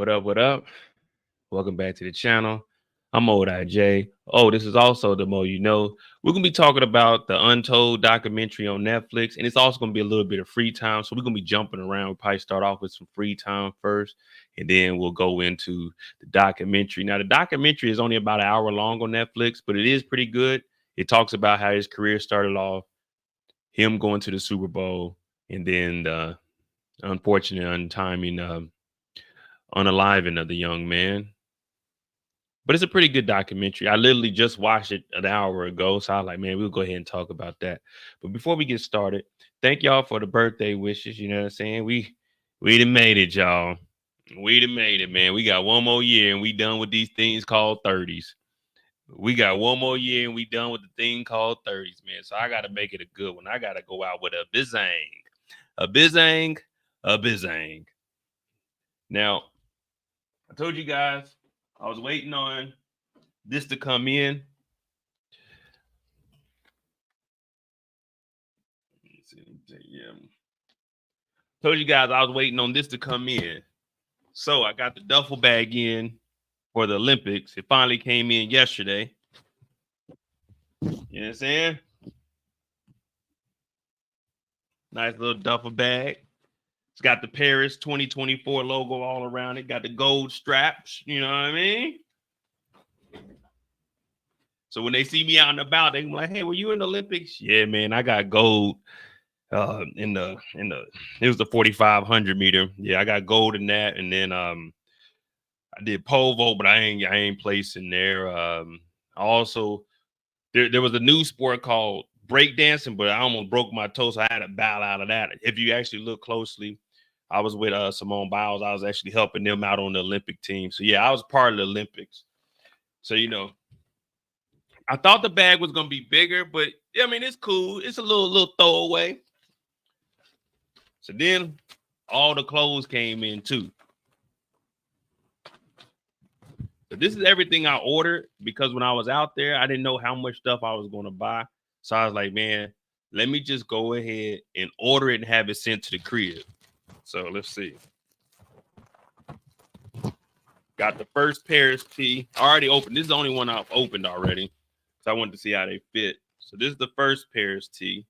What up? What up? Welcome back to the channel. I'm MoedotJ. Oh, this is also the Mo You Know. We're going to be talking about the Untold documentary on Netflix, and it's also going to be a little bit of free time. So we're going to be jumping around. We'll probably start off with some free time first, and then we'll go into the documentary. Now, the documentary is only about an hour long on Netflix, but it is pretty good. It talks about how his career started off, him going to the Super Bowl, and then the unfortunate untiming unaliving of the young man. But it's a pretty good documentary. I literally just watched it an hour ago. So I was like, man, we'll go ahead and talk about that. But before we get started, thank y'all for the birthday wishes. You know what I'm saying? We done made it, y'all. We done made it, man. We got one more year and we done with these things called 30s. We got one more year and we done with the thing called 30s, man. So I gotta make it a good one. I gotta go out with a bizang. A bizang, a bizang. Now, I told you guys I was waiting on this to come in. Yeah. Told you guys I was waiting on this to come in. So I got the duffel bag in for the Olympics. It finally came in yesterday. You know what I'm saying? Nice little duffel bag. It's got the Paris 2024 logo all around it. Got the gold straps. You know what I mean? So when they see me out and about, they like, "Hey, were you in the Olympics?" Yeah, man, I got gold. In the it was the 4,500 meter. Yeah, I got gold in that, and then I did pole vault, but I ain't placing there. Also there was a new sport called breakdancing, but I almost broke my toe, so I had to bow out of that. If you actually look closely, I was with Simone Biles. I was actually helping them out on the Olympic team. So yeah, I was part of the Olympics. So I thought the bag was gonna be bigger, but I mean it's cool. It's a little throwaway. So then all the clothes came in too. So this is everything I ordered because when I was out there, I didn't know how much stuff I was going to buy. So I was like, man, let me just go ahead and order it and have it sent to the crib. So let's see. Got the first Paris tee. I already opened. This is the only one I've opened already. So I wanted to see how they fit. So this is the first Paris tee.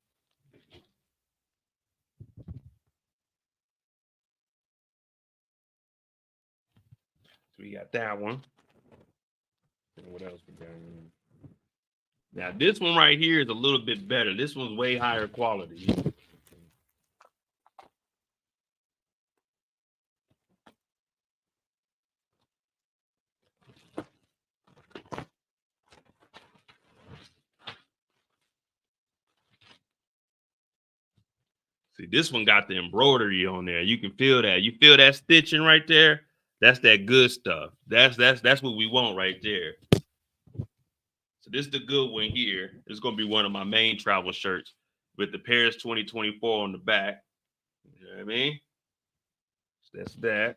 So we got that one. What else we got? Now this one right here is a little bit better. This one's way higher quality. See, this one got the embroidery on there. You can feel that. You feel that stitching right there? That's that good stuff. That's what we want right there. So this is the good one here. It's going to be one of my main travel shirts with the Paris 2024 on the back. You know what I mean? So that's that.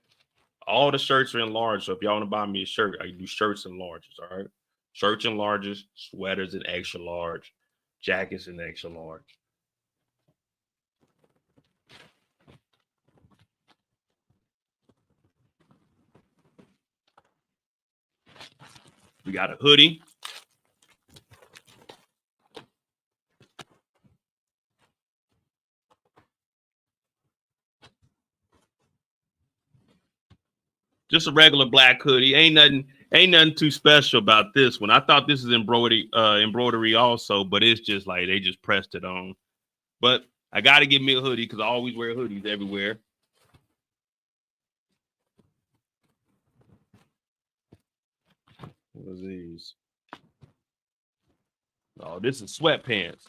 All the shirts are in large. So if y'all want to buy me a shirt, I do shirts in larges. All right. Shirts in larges, sweaters in extra large, jackets in extra large. We got a hoodie. Just a regular black hoodie. Ain't nothing too special about this one. I thought this is embroidery also, but it's just like they just pressed it on. But I gotta get me a hoodie because I always wear hoodies everywhere. What are these? Oh, this is sweatpants.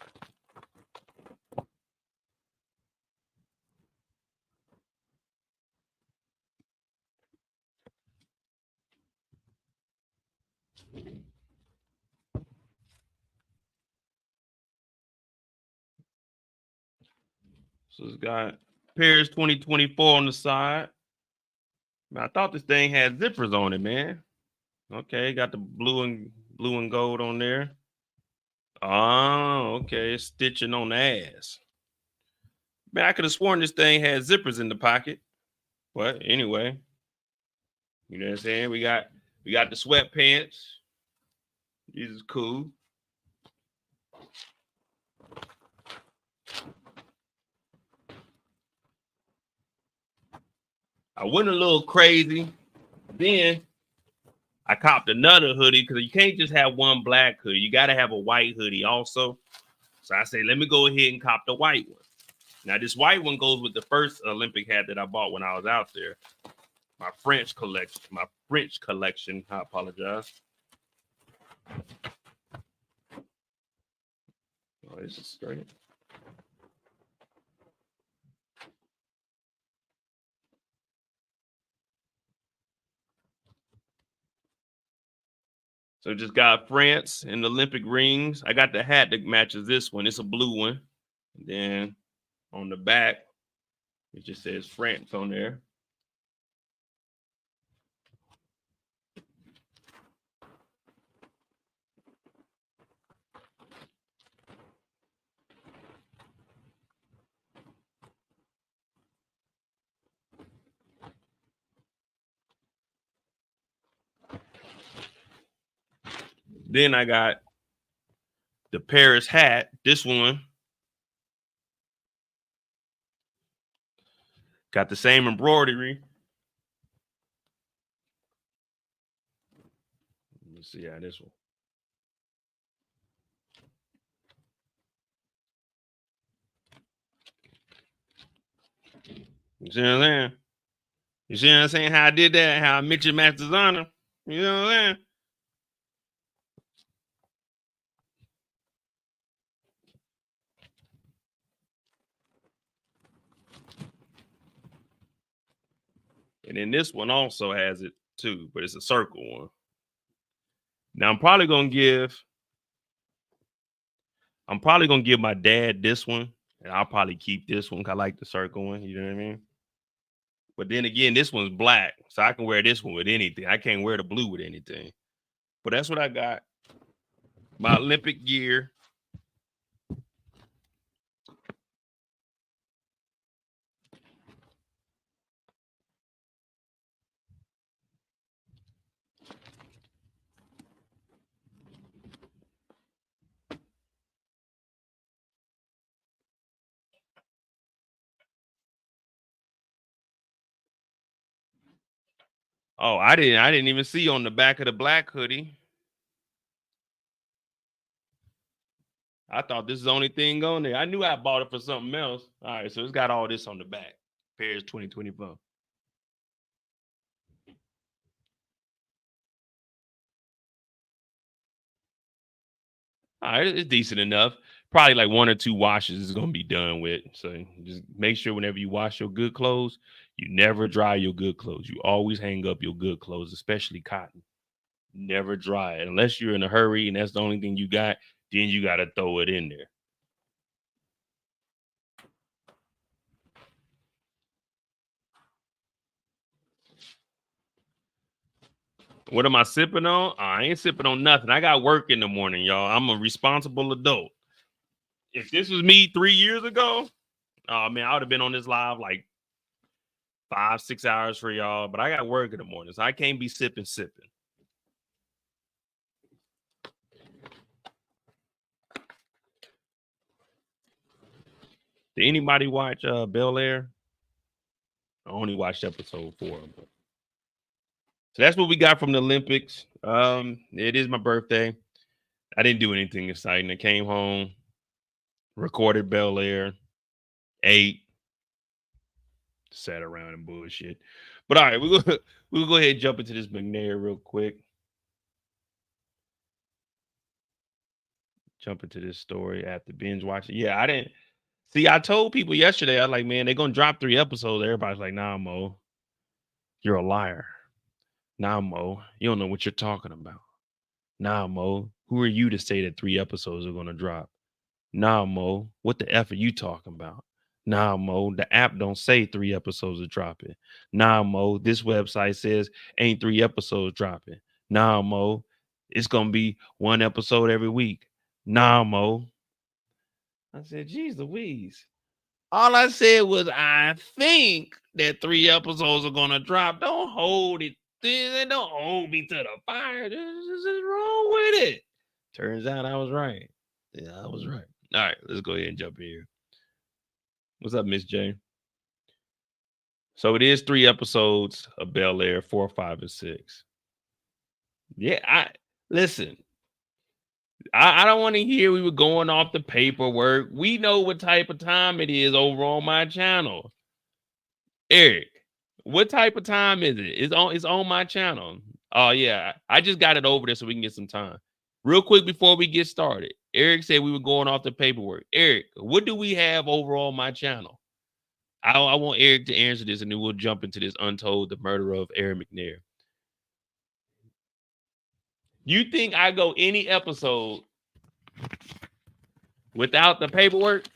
So it's got Paris 2024 on the side. Man, I thought this thing had zippers on it, man. Okay, got the blue and gold on there. Oh, okay, it's stitching on the ass. Man, I could have sworn this thing had zippers in the pocket. But anyway, you know what I'm saying? We got the sweatpants. These is cool. I went a little crazy. Then I copped another hoodie because you can't just have one black hoodie. You got to have a white hoodie also. So I say, let me go ahead and cop the white one. Now, this white one goes with the first Olympic hat that I bought when I was out there. My French collection. I apologize. Oh, this is straight. So just got France and the Olympic rings. I got the hat that matches this one. It's a blue one. And then on the back, it just says France on there. Then I got the Paris hat. This one got the same embroidery. Let's see how this one. You see what I'm saying? You see what I'm saying? How I did that, how I mentioned Master's Honor. You know what I'm saying? And then this one also has it too, but it's a circle one. Now I'm probably gonna give my dad this one, and I'll probably keep this one because I like the circle one. You know what I mean? But then again, this one's black, so I can wear this one with anything. I can't wear the blue with anything. But that's what I got. My Olympic gear. Oh, I didn't even see on the back of the black hoodie. I thought this is the only thing on there. I knew I bought it for something else. All right, so it's got all this on the back. Paris 2024. All right, it's decent enough. Probably like 1 or 2 washes is gonna be done with. So just make sure whenever you wash your good clothes, you never dry your good clothes. You always hang up your good clothes, especially cotton. Never dry it unless you're in a hurry and that's the only thing you got. Then you gotta throw it in there. What am I sipping on? I ain't sipping on nothing. I got work in the morning, y'all. I'm a responsible adult. If this was me 3 years ago, oh man, I would have been on this live like 5-6 hours for y'all. But I got work in the morning, so I can't be sipping. Did anybody watch Bel Air? I only watched episode 4. But... So that's what we got from the Olympics. It is my birthday. I didn't do anything exciting. I came home, recorded Bel Air, ate, sat around and bullshit. But all right, we'll go ahead and jump into this McNair real quick. Jump into this story after binge watching. Yeah, I didn't see. I told people yesterday, I was like, man, they're gonna drop 3 episodes. Everybody's like, nah, Mo, you're a liar. Nah, Mo, you don't know what you're talking about. Nah, Mo, who are you to say that 3 episodes are gonna drop? Nah, Mo, what the F are you talking about? Nah, Mo, the app don't say 3 episodes are dropping. Nah, Mo, this website says ain't 3 episodes dropping. Nah, Mo, it's gonna be 1 episode every week. Nah, Mo. I said, geez Louise. All I said was, I think that 3 episodes are gonna drop. Don't hold it. Don't hold me to the fire. This is wrong with it. Turns out I was right. Yeah, I was right. All right, let's go ahead and jump in here. What's up, Miss J? So it is 3 episodes of Bel Air, 4, 5, and 6. Yeah, I listen. I don't want to hear we were going off the paperwork. We know what type of time it is over on my channel. Eric, what type of time is it? It's on my channel. Oh yeah, I just got it over there so we can get some time. Real quick before we get started, Eric said we were going off the paperwork. Eric, what do we have over on my channel? I want Eric to answer this, and then we'll jump into this Untold, the Murder of Air McNair. You think I go any episode without the paperwork?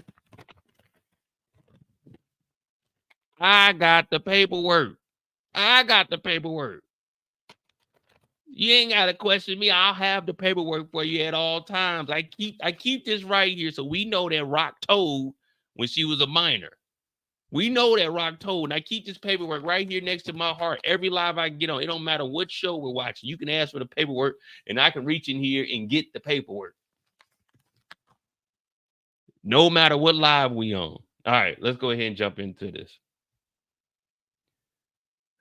I got the paperwork. You ain't got to question me. I'll have the paperwork for you at all times. I keep this right here so we know that Rock told when she was a minor. We know that Rock told, and I keep this paperwork right here next to my heart. Every live I get on, it don't matter what show we're watching. You can ask for the paperwork, and I can reach in here and get the paperwork. No matter what live we on. All right, let's go ahead and jump into this.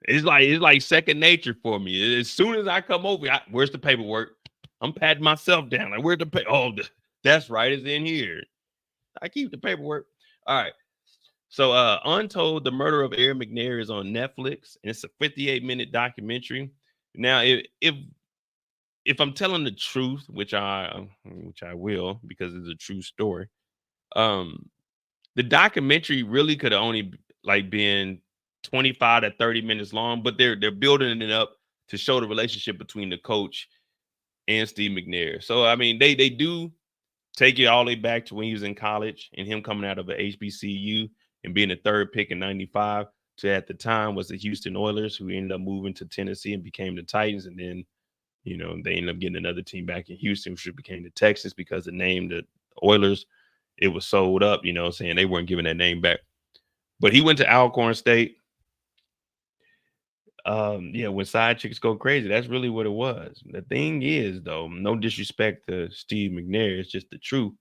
It's like second nature for me. As soon as I come over, where's the paperwork? I'm patting myself down. Like, where's the that's right, it's in here. I keep the paperwork. All right. So Untold, the Murder of Air McNair is on Netflix, and it's a 58-minute documentary. Now, if I'm telling the truth, which I will because it's a true story, um, the documentary really could have only like been 25 to 30 minutes long, but they're building it up to show the relationship between the coach and Steve McNair. So I mean, they do take it all the way back to when he was in college and him coming out of a HBCU and being the third pick in '95 to at the time was the Houston Oilers, who ended up moving to Tennessee and became the Titans, and then they ended up getting another team back in Houston, which became the Texans because the name, the Oilers, it was sold up, saying they weren't giving that name back. But he went to Alcorn State. Yeah, when side chicks go crazy, that's really what it was. The thing is, though, no disrespect to Steve McNair, it's just the truth.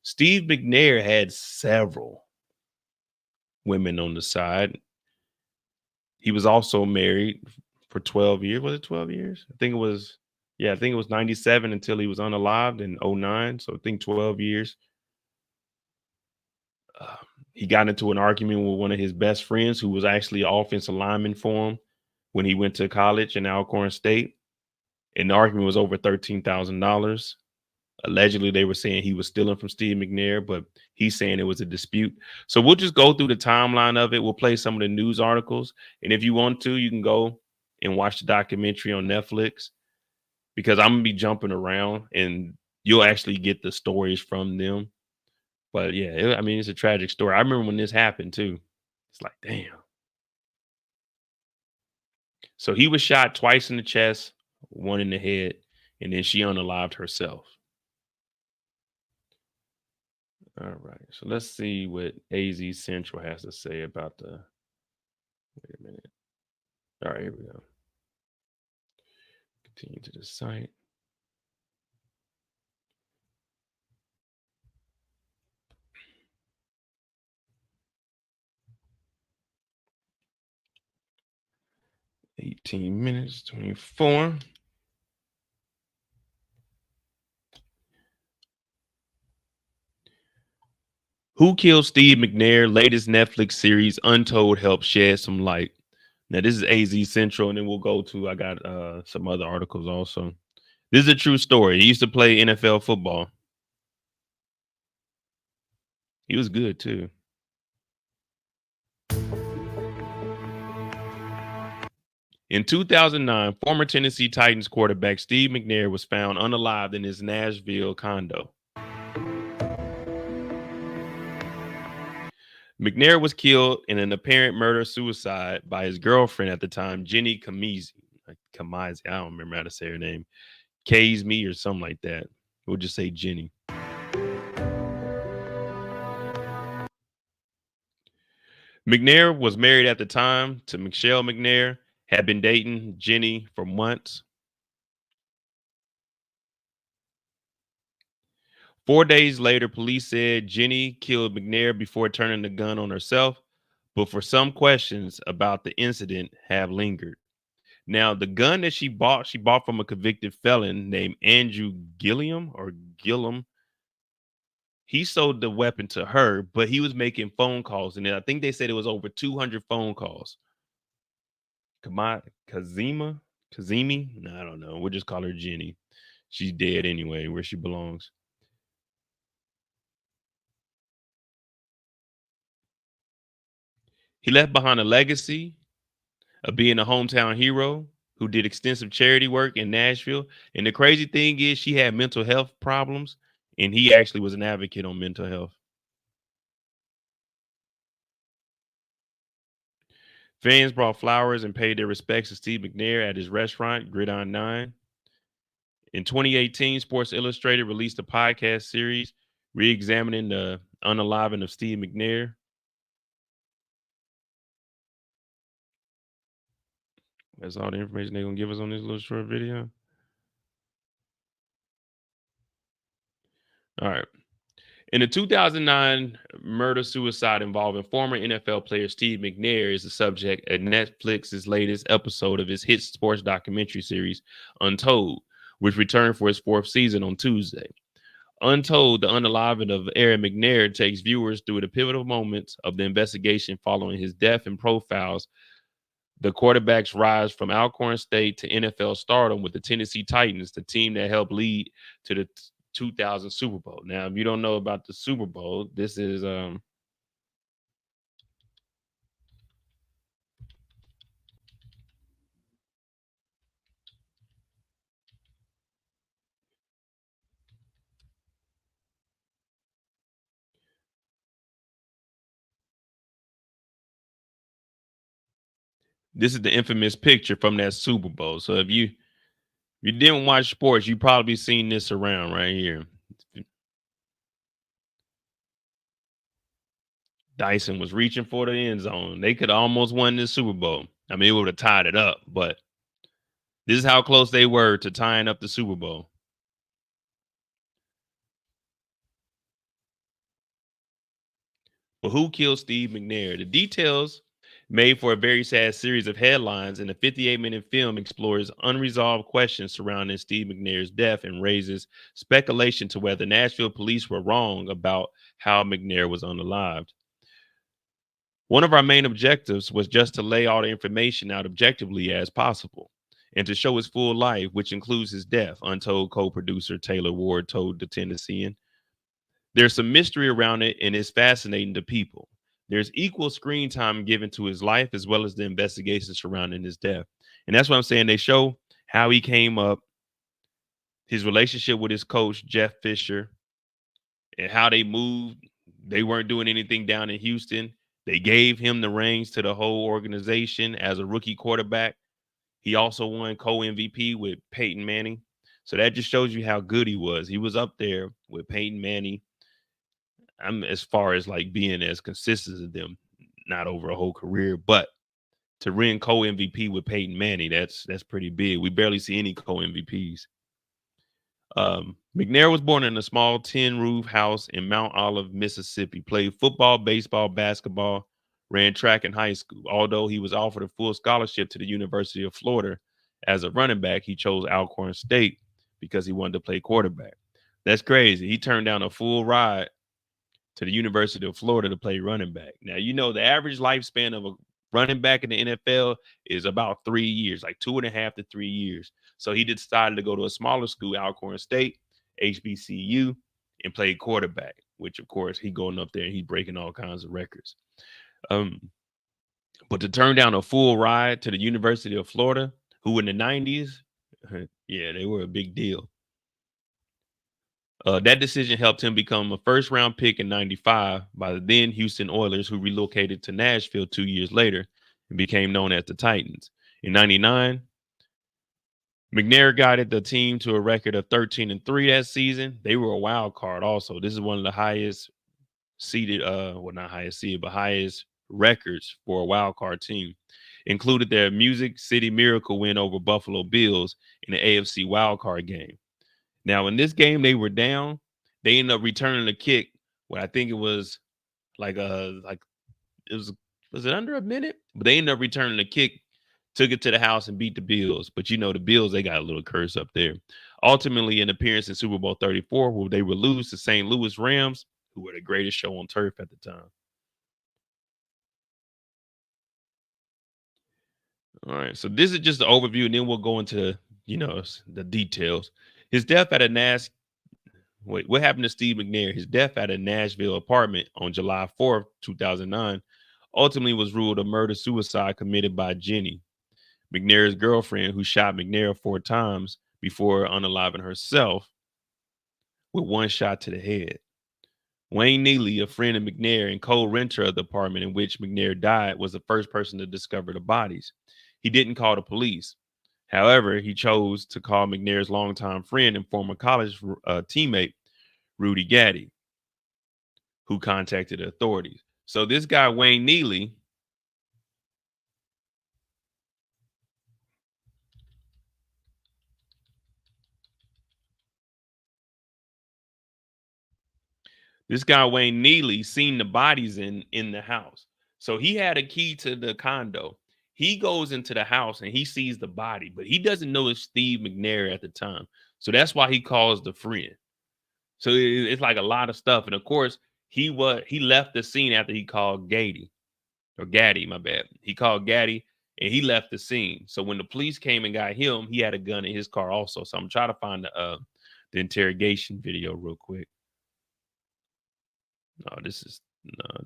Steve McNair had several women on the side. He was also married for 12 years. Was it 12 years? I think it was 97 until he was unalived in 09. So I think 12 years. He got into an argument with one of his best friends who was actually an offensive lineman for him when he went to college in Alcorn State. And the argument was over $13,000. Allegedly, they were saying he was stealing from Steve McNair, but he's saying it was a dispute. So we'll just go through the timeline of it. We'll play some of the news articles. And if you want to, you can go and watch the documentary on Netflix, because I'm going to be jumping around and you'll actually get the stories from them. But yeah, it's a tragic story. I remember when this happened too. It's like, damn. So he was shot twice in the chest, one in the head, and then she unalived herself. All right. So let's see what AZ Central has to say about the. Wait a minute. All right, here we go. Continue to the site. $18 minutes, 24. Who Killed Steve McNair? Latest Netflix series Untold helps shed some light. Now this is AZ Central, and then we'll go to, I got some other articles also. This is a true story. He used to play NFL football. He was good too. In 2009, former Tennessee Titans quarterback Steve McNair was found unalived in his Nashville condo. McNair was killed in an apparent murder-suicide by his girlfriend at the time, Jenny Kamizi. I don't remember how to say her name. Kazmi or something like that. We'll just say Jenny. McNair was married at the time to Michelle McNair, had been dating Jenny for months. 4 days later, police said Jenny killed McNair before turning the gun on herself, but for some questions about the incident have lingered. Now, the gun that she bought from a convicted felon named Andrew Gillum. He sold the weapon to her, but he was making phone calls, and I think they said it was over 200 phone calls. Kazimi? No, I don't know. We'll just call her Jenny. She's dead anyway, where she belongs. He left behind a legacy of being a hometown hero who did extensive charity work in Nashville. And the crazy thing is, she had mental health problems, and he actually was an advocate on mental health. Fans brought flowers and paid their respects to Steve McNair at his restaurant, Gridiron 9. In 2018, Sports Illustrated released a podcast series re-examining the unaliving of Steve McNair. That's all the information they're going to give us on this little short video. All right. In the 2009 murder-suicide involving former NFL player Steve McNair is the subject of Netflix's latest episode of its hit sports documentary series, Untold, which returned for its fourth season on Tuesday. Untold, the unaliving of Air McNair takes viewers through the pivotal moments of the investigation following his death and profiles the quarterback's rise from Alcorn State to NFL stardom with the Tennessee Titans, the team that helped lead to the 2000 Super Bowl. Now, if you don't know about the Super Bowl, this is the infamous picture from that Super Bowl. So if you didn't watch sports, you probably seen this around right here. Dyson was reaching for the end zone. They could almost won this Super Bowl. I mean, it would have tied it up, but this is how close they were to tying up the Super Bowl. But who killed Steve McNair? The details made for a very sad series of headlines, and the 58-minute film explores unresolved questions surrounding Steve McNair's death and raises speculation to whether Nashville police were wrong about how McNair was unalived. One of our main objectives was just to lay all the information out objectively as possible and to show his full life, which includes his death, Untold co-producer Taylor Ward told the Tennessean. There's some mystery around it, and it's fascinating to people. There's equal screen time given to his life as well as the investigation surrounding his death. And that's what I'm saying. They show how he came up, his relationship with his coach, Jeff Fisher, and how they moved. They weren't doing anything down in Houston. They gave him the reins to the whole organization as a rookie quarterback. He also won co-MVP with Peyton Manning. So that just shows you how good he was. He was up there with Peyton Manning. I'm as far as like being as consistent as them, not over a whole career, but to win co-MVP with Peyton Manning, that's pretty big. We barely see any co-MVPs. McNair was born in a small tin roof house in Mount Olive, Mississippi. Played football, baseball, basketball, ran track in high school. Although he was offered a full scholarship to the University of Florida as a running back, he chose Alcorn State because he wanted to play quarterback. That's crazy. He turned down a full ride to the University of Florida to play running back. Now, you know, the average lifespan of a running back in the NFL is about 3 years, like 2.5 to 3 years. So he decided to go to a smaller school, Alcorn State, HBCU, and play quarterback, which, of course, he going up there and he's breaking all kinds of records. But to turn down a full ride to the University of Florida, who in the 90s, yeah, they were a big deal. That decision helped him become a first-round pick in 95 by the then Houston Oilers, who relocated to Nashville 2 years later and became known as the Titans. In 99, McNair guided the team to a record of 13-3 that season. They were a wild card also. This is one of the highest seeded, well, not highest seeded, but highest records for a wild card team. Included their Music City Miracle win over Buffalo Bills in the AFC wild card game. Now, in this game, they were down. They ended up returning the kick. Well, I think it was like it was it under a minute? But they ended up returning the kick, took it to the house and beat the Bills. But you know, the Bills, they got a little curse up there. Ultimately, an appearance in Super Bowl 34, where they would lose to St. Louis Rams, who were the greatest show on turf at the time. All right, so this is just the overview, and then we'll go into the details. His death at a what happened to Steve McNair? His death at a Nashville apartment on July 4th, 2009, ultimately was ruled a murder-suicide committed by Jenny, McNair's girlfriend, who shot McNair 4 times before unaliving herself with 1 shot to the head. Wayne Neely, a friend of McNair and co-renter of the apartment in which McNair died, was the first person to discover the bodies. He didn't call the police. However, he chose to call McNair's longtime friend and former college teammate, Rudy Gaddy, who contacted the authorities. So this guy, Wayne Neely, seen the bodies in the house. So he had a key to the condo. He goes into the house and he sees the body, but he doesn't know it's Steve McNair at the time. So that's why he calls the friend. So it's like a lot of stuff. And of course, he left the scene after he called Gaddy, my bad. He called Gaddy and he left the scene. So when the police came and got him, he had a gun in his car also. So I'm trying to find the interrogation video real quick. No, this is no.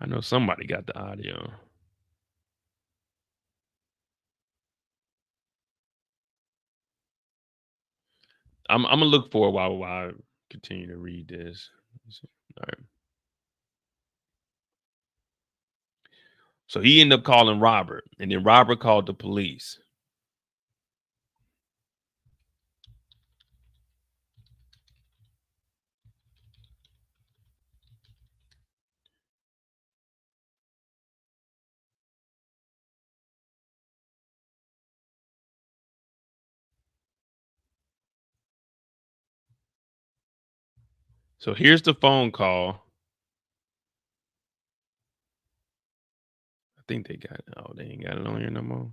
I know somebody got the audio. I'm gonna look for a while I continue to read this. All right. So he ended up calling Robert, and then Robert called the police. So here's the phone call. I think they got it. Oh, they ain't got it on here no more.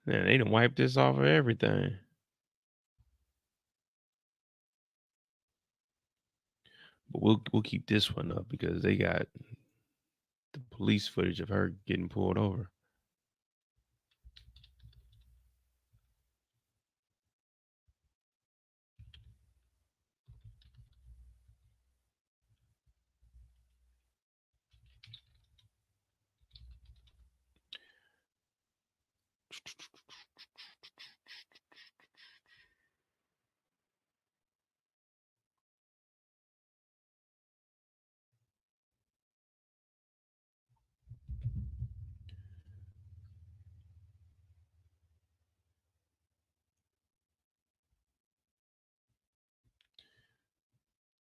Man, they done wiped this off of everything. But we'll keep this one up because they got the police footage of her getting pulled over.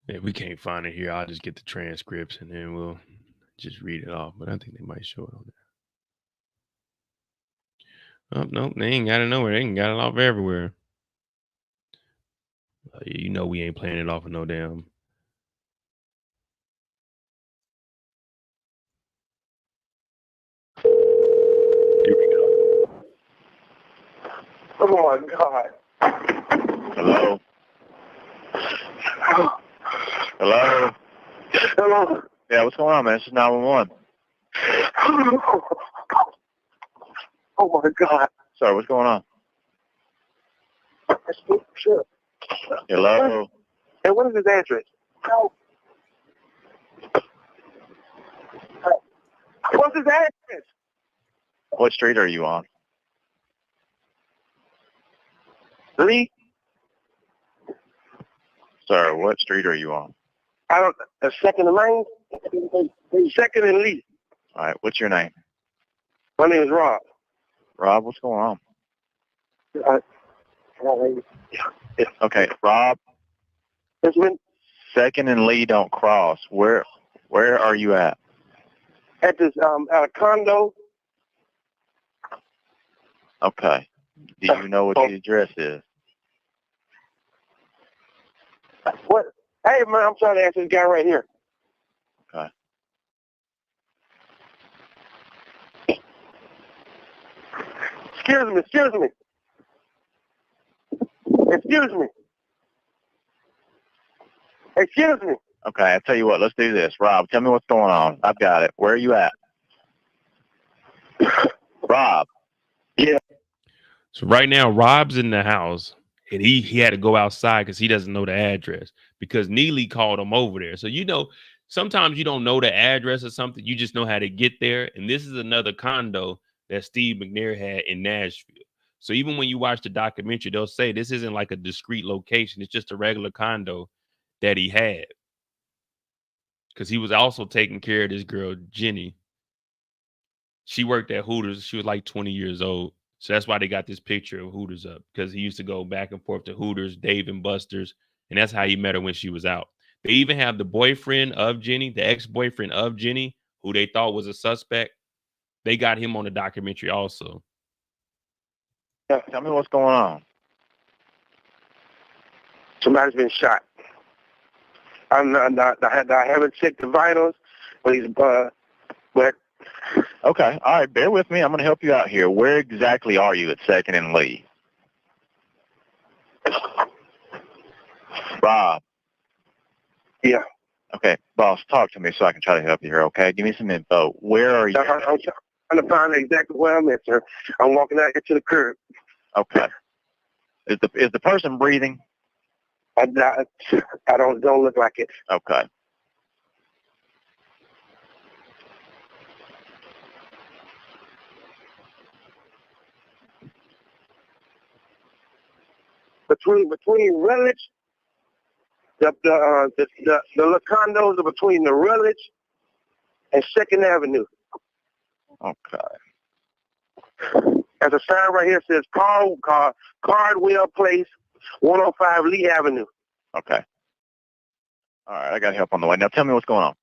If we can't find it here, I'll just get the transcripts and then we'll just read it off. But I think they might show it on there. Oh, no, they ain't got it nowhere. They ain't got it off everywhere. You know we ain't playing it off of no damn. Here we go. Oh my God. Hello? Hello? Hello. Yeah, what's going on, man? This is 911. Oh my God. Sorry, what's going on? Sure. Hello? Hey, what is his address? What's his address? What street are you on? Lee? Sir, what street are you on? I don't. Second and Lane? Second and Lee. All right, what's your name? My name is Rob. Rob, what's going on? Yeah. Okay, Rob, It's been Second and Lee don't cross. Where are you at? at this at a condo. Okay. Do you know what the address is? What? Hey man, I'm trying to ask this guy right here. Okay. Excuse me. Excuse me. Excuse me. Excuse me. Okay, I'll tell you what, let's do this. Rob, tell me what's going on. I've got it. Where are you at? Rob. Yeah. So right now, Rob's in the house, and he had to go outside because he doesn't know the address because Neely called him over there. So sometimes you don't know the address or something, you just know how to get there. And this is another condo that Steve McNair had in Nashville. So even when you watch the documentary, they'll say this isn't like a discrete location; it's just a regular condo that he had because he was also taking care of this girl Jenny. She worked at Hooters. She was like 20 years old. So that's why they got this picture of Hooters up, because he used to go back and forth to Hooters, Dave and Buster's, and that's how he met her when she was out. They even have the boyfriend of Jenny, the ex-boyfriend of Jenny, who they thought was a suspect. They got him on the documentary also. Yeah, tell me what's going on. Somebody's been shot. I haven't checked the vitals, but Okay, all right, bear with me. I'm going to help you out here. Where exactly are you at 2nd and Lee? Rob. Yeah. Okay, boss, talk to me so I can try to help you here, okay? Give me some info. Where are you? I'm trying to find exactly where I'm at, sir. I'm walking out here to the curb. Okay. Is the person breathing? I don't look like it. Okay. Between Rutledge, the little condos are between the Rutledge and 2nd Avenue. Okay. There's a sign right here that says Cardwell Place, 105 Lee Avenue. Okay. All right, I got help on the way. Now tell me what's going on.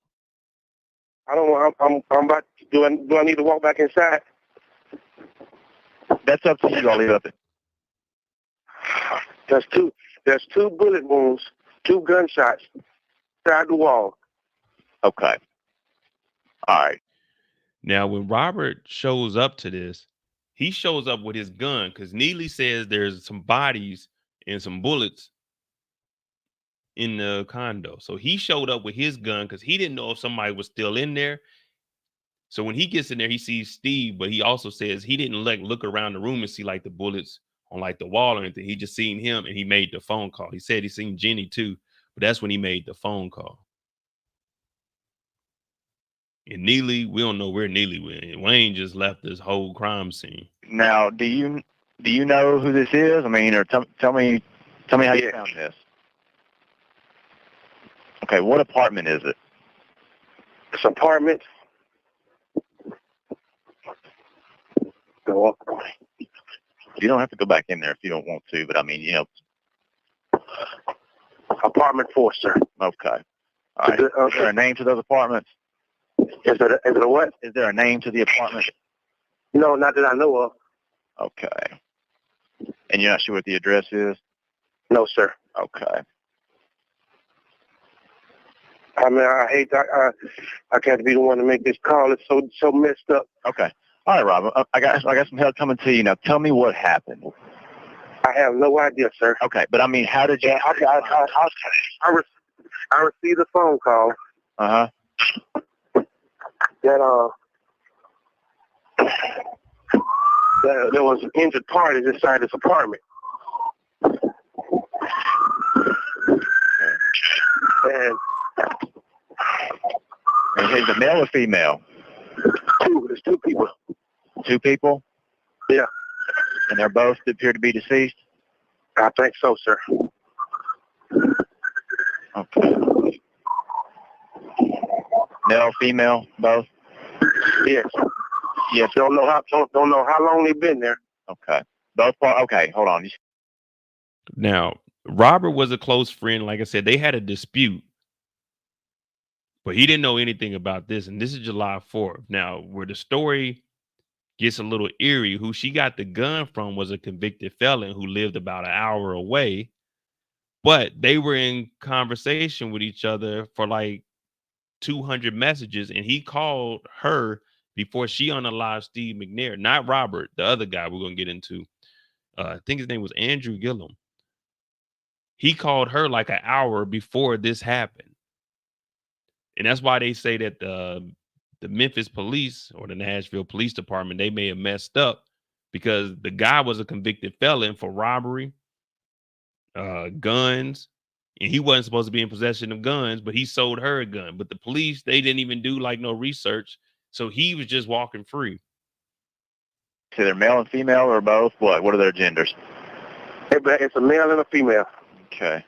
I don't know. I'm about. Do I need to walk back inside? That's up to you. I'll leave it up there. There's two bullet wounds, 2 gunshots inside the wall. Okay. All right. Now, when Robert shows up to this, he shows up with his gun because Neely says there's some bodies and some bullets in the condo. So he showed up with his gun because he didn't know if somebody was still in there. So when he gets in there, he sees Steve, but he also says he didn't look around the room and see like the bullets on like the wall or anything. He just seen him and he made the phone call. He said he seen Jenny too, but that's when he made the phone call. And Neely, we don't know where Neely went. Wayne just left this whole crime scene. Now, do you know who this is? I mean, or tell me how you found this. Okay, what apartment is it? This apartment. Go up. You don't have to go back in there if you don't want to, but I mean, you know. Apartment 4, sir. Okay. All right. Is there a name to those apartments? Is there a what? Is there a name to the apartment? No, not that I know of. Okay. And you're not sure what the address is? No, sir. Okay. I mean, I hate that. I can't be the one to make this call. It's so messed up. Okay. All right, Rob. I got some help coming to you now. Tell me what happened. I have no idea, sir. Okay, but I mean, how did you? I received a phone call. Uh-huh. That there was injured parties inside this apartment. And is it male or female? There's 2 people. 2 people? Yeah. And they're both appear to be deceased? I think so, sir. Okay. Male, female, both? Yes. Yes. Don't know how long they've been there. Okay. Both okay, hold on. Now, Robert was a close friend. Like I said, they had a dispute, but he didn't know anything about this. And this is July 4th. Now, where the story gets a little eerie, who she got the gun from was a convicted felon who lived about an hour away. But they were in conversation with each other for like 200 messages, and he called her before she unalived Steve McNair, not Robert, the other guy we're going to get into. I think his name was Andrew Gillum. He called her like an hour before this happened. And that's why they say that the Memphis police or the Nashville Police Department, they may have messed up because the guy was a convicted felon for robbery, guns, and he wasn't supposed to be in possession of guns, but he sold her a gun. But the police, they didn't even do like no research. So he was just walking free. So they're male and female or both? What are their genders? It's a male and a female. Okay.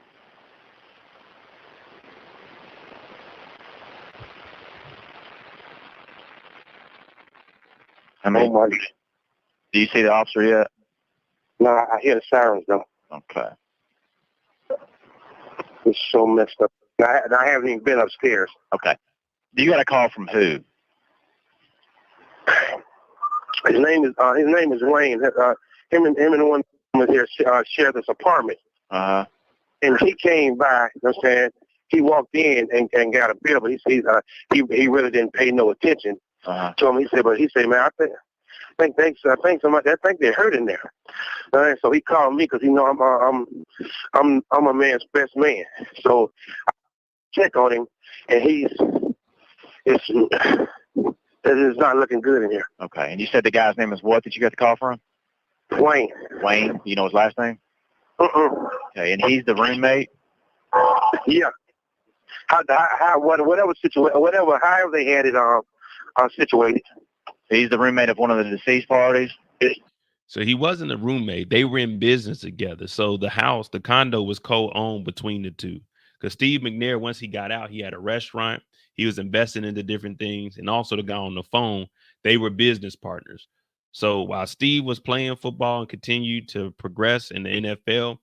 How many? Do you see the officer yet? No, I hear the sirens though. Okay. It's so messed up. I haven't even been upstairs. Okay. You got a call from who? His name is Wayne. Him and the one was here share this apartment. And he came by. You know what I'm saying? He walked in and got a bill, but he really didn't pay no attention to him. He said, man, I think they're hurt in there. So he called me because he know I'm a man's best man. So I check on him, and it's not looking good in here. Okay. And you said the guy's name is what that you got the call from? Wayne. Wayne. You know his last name? Okay. And he's the roommate? Yeah. However they had it situated. He's the roommate of one of the deceased parties? So he wasn't a roommate. They were in business together. So the condo was co-owned between the two. Because Steve McNair, once he got out, he had a restaurant. He was investing into different things. And also the guy on the phone, they were business partners. So while Steve was playing football and continued to progress in the NFL,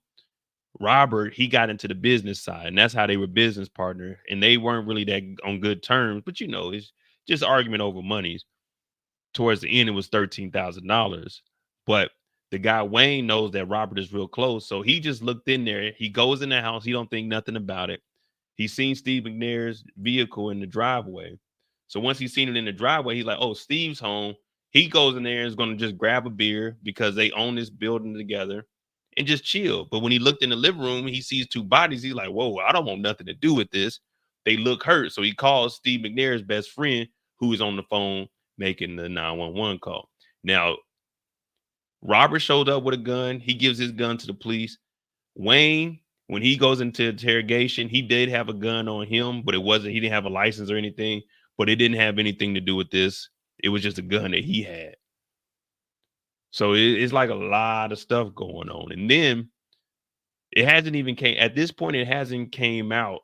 Robert, he got into the business side. And that's how they were business partners. And they weren't really that on good terms. But, it's just argument over monies. Towards the end, it was $13,000. But the guy Wayne knows that Robert is real close. So he just looked in there. He goes in the house. He don't think nothing about it. He's seen Steve McNair's vehicle in the driveway. So once he's seen it in the driveway, he's like, oh, Steve's home. He goes in there and is going to just grab a beer because they own this building together and just chill. But when he looked in the living room, he sees two bodies. He's like, whoa, I don't want nothing to do with this. They look hurt. So he calls Steve McNair's best friend, who is on the phone making the 911 call. Now, Robert showed up with a gun. He gives his gun to the police. Wayne, when he goes into interrogation, he did have a gun on him, but he didn't have a license or anything, but it didn't have anything to do with this. It was just a gun that he had. So it's like a lot of stuff going on. And then it hasn't came out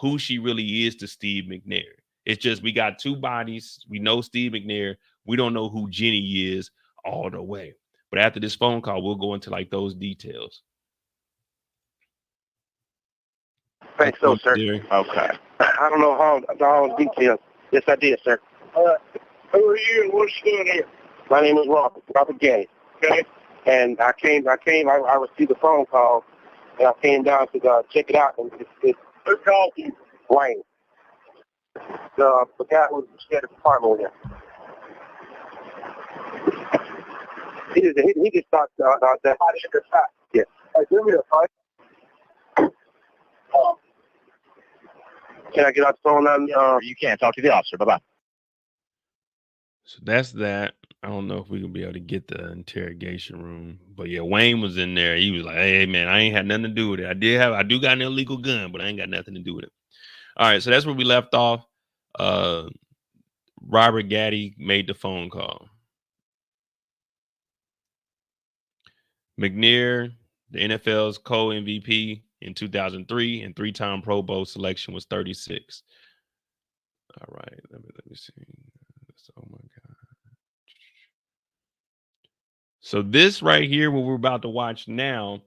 who she really is to Steve McNair. It's just, we got two bodies. We know Steve McNair. We don't know who Jenny is all the way. But after this phone call, we'll go into like those details. Thanks, so, sir. Okay. I don't know all the details. Yes, I did, sir. Who are you and what's you doing here? My name is Robert Gay. Okay. And I received a phone call, and I came down to check it out. And who called you? Wayne. The guy who shared the apartment with him. He just thought that. Yeah. Hey, give me a fight. Can I get off the phone now? You can't talk to the officer. Bye-bye. So that's that. I don't know if we can be able to get the interrogation room, but yeah, Wayne was in there. He was like, "Hey man, I ain't had nothing to do with it. I do got an illegal gun, but I ain't got nothing to do with it." All right, so that's where we left off. Robert Gaddy made the phone call. McNair, the NFL's co-MVP in 2003 and three-time Pro Bowl selection, was 36. All right, let me see. Oh my God. So this right here, what we're about to watch now,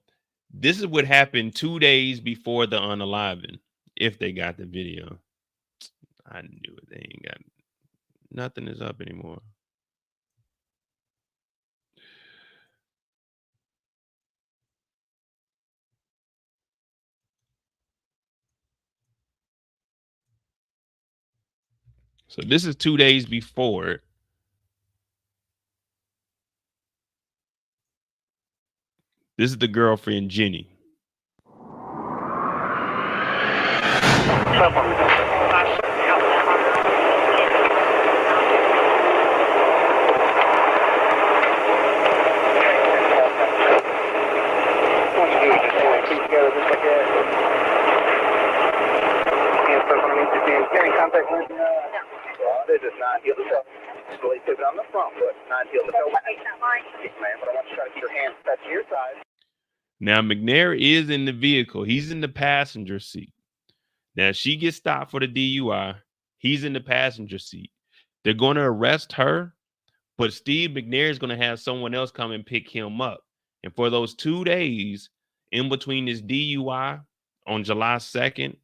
this is what happened 2 days before the unaliving, if they got the video. I knew it. They ain't got nothing is up anymore. So this is 2 days before. This is the girlfriend, Jenny. Now, McNair is in the vehicle. He's in the passenger seat. Now, she gets stopped for the DUI. He's in the passenger seat. They're going to arrest her, But Steve McNair is going to have someone else come and pick him up. And for those 2 days in between this DUI on July 2nd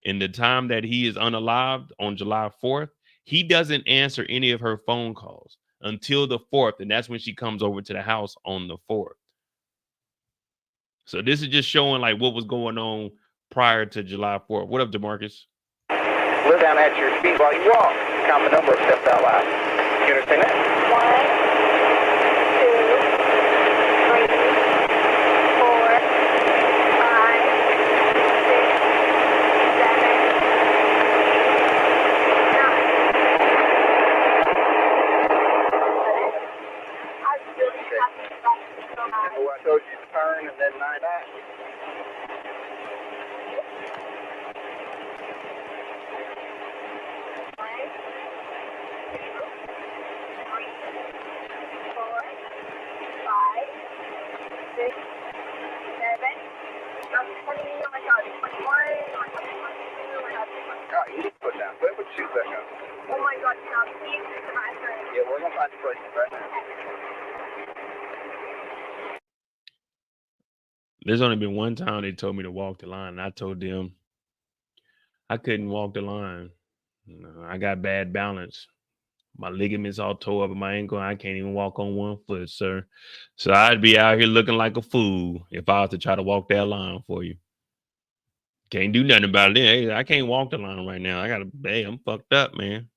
and the time that he is unalived on July 4th, he doesn't answer any of her phone calls until the 4th. And that's when she comes over to the house on the 4th. So this is just showing like what was going on prior to July 4th. What up, DeMarcus? Slow down at your speed while you walk. Count the number of steps out loud. You understand that? 1, 2, 3, 4, 5, 6, 7, 8, 9. I told you to turn and then 9 back. Yeah, we're gonna find the place right now. There's only been one time they told me to walk the line, and I told them I couldn't walk the line. I got bad balance. My ligaments all tore up in my ankle. I can't even walk on one foot, sir. So I'd be out here looking like a fool if I was to try to walk that line for you. Can't do nothing about it. Hey, I can't walk the line right now. Hey, I'm fucked up, man.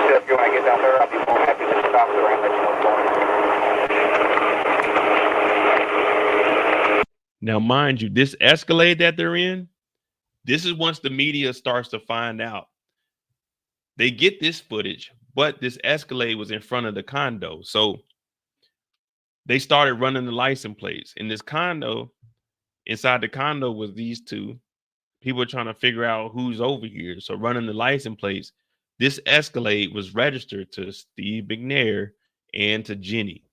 If you want to get down there, I'll be more happy to stop the ramp. Let you know what's going on. Now, mind you, this Escalade that they're in, this is once the media starts to find out. They get this footage, but this Escalade was in front of the condo. So they started running the license plates. In this condo, inside the condo was these two. People were trying to figure out who's over here. So running the license plates, this Escalade was registered to Steve McNair and to Jenny.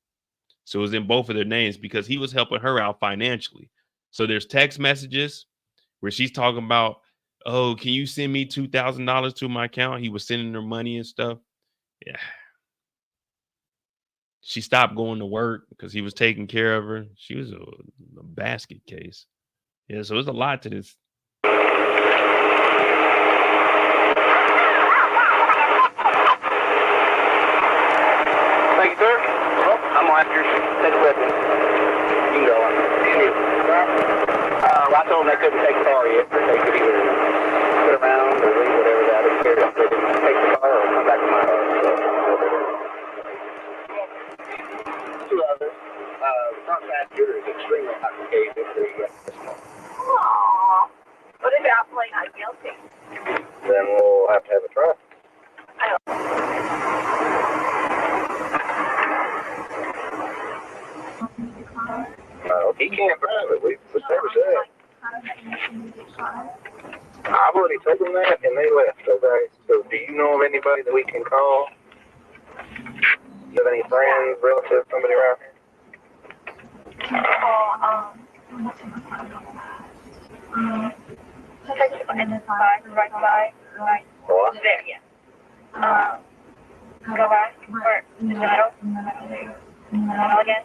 So it was in both of their names because he was helping her out financially. So there's text messages where she's talking about, oh, can you send me $2,000 to my account? He was sending her money and stuff. Yeah. She stopped going to work because he was taking care of her. She was a basket case. Yeah, so there's a lot to this. Thank you, sir. Well, I'm going to have your take with me. You can go on. I told them they couldn't take the car yet, but they could either put around or leave whatever that is. They didn't take the car or come back to my car. Two others. The front passenger is extremely complicated. What if I'm playing not guilty? Then we'll have to have a trial. I don't. He can't drive it. We've never said. I've already told them that, and they left. Okay. So, do you know of anybody that we can call? Do you have any friends, relatives, somebody around here? Right. What? There, yeah. Go back, or in the middle again.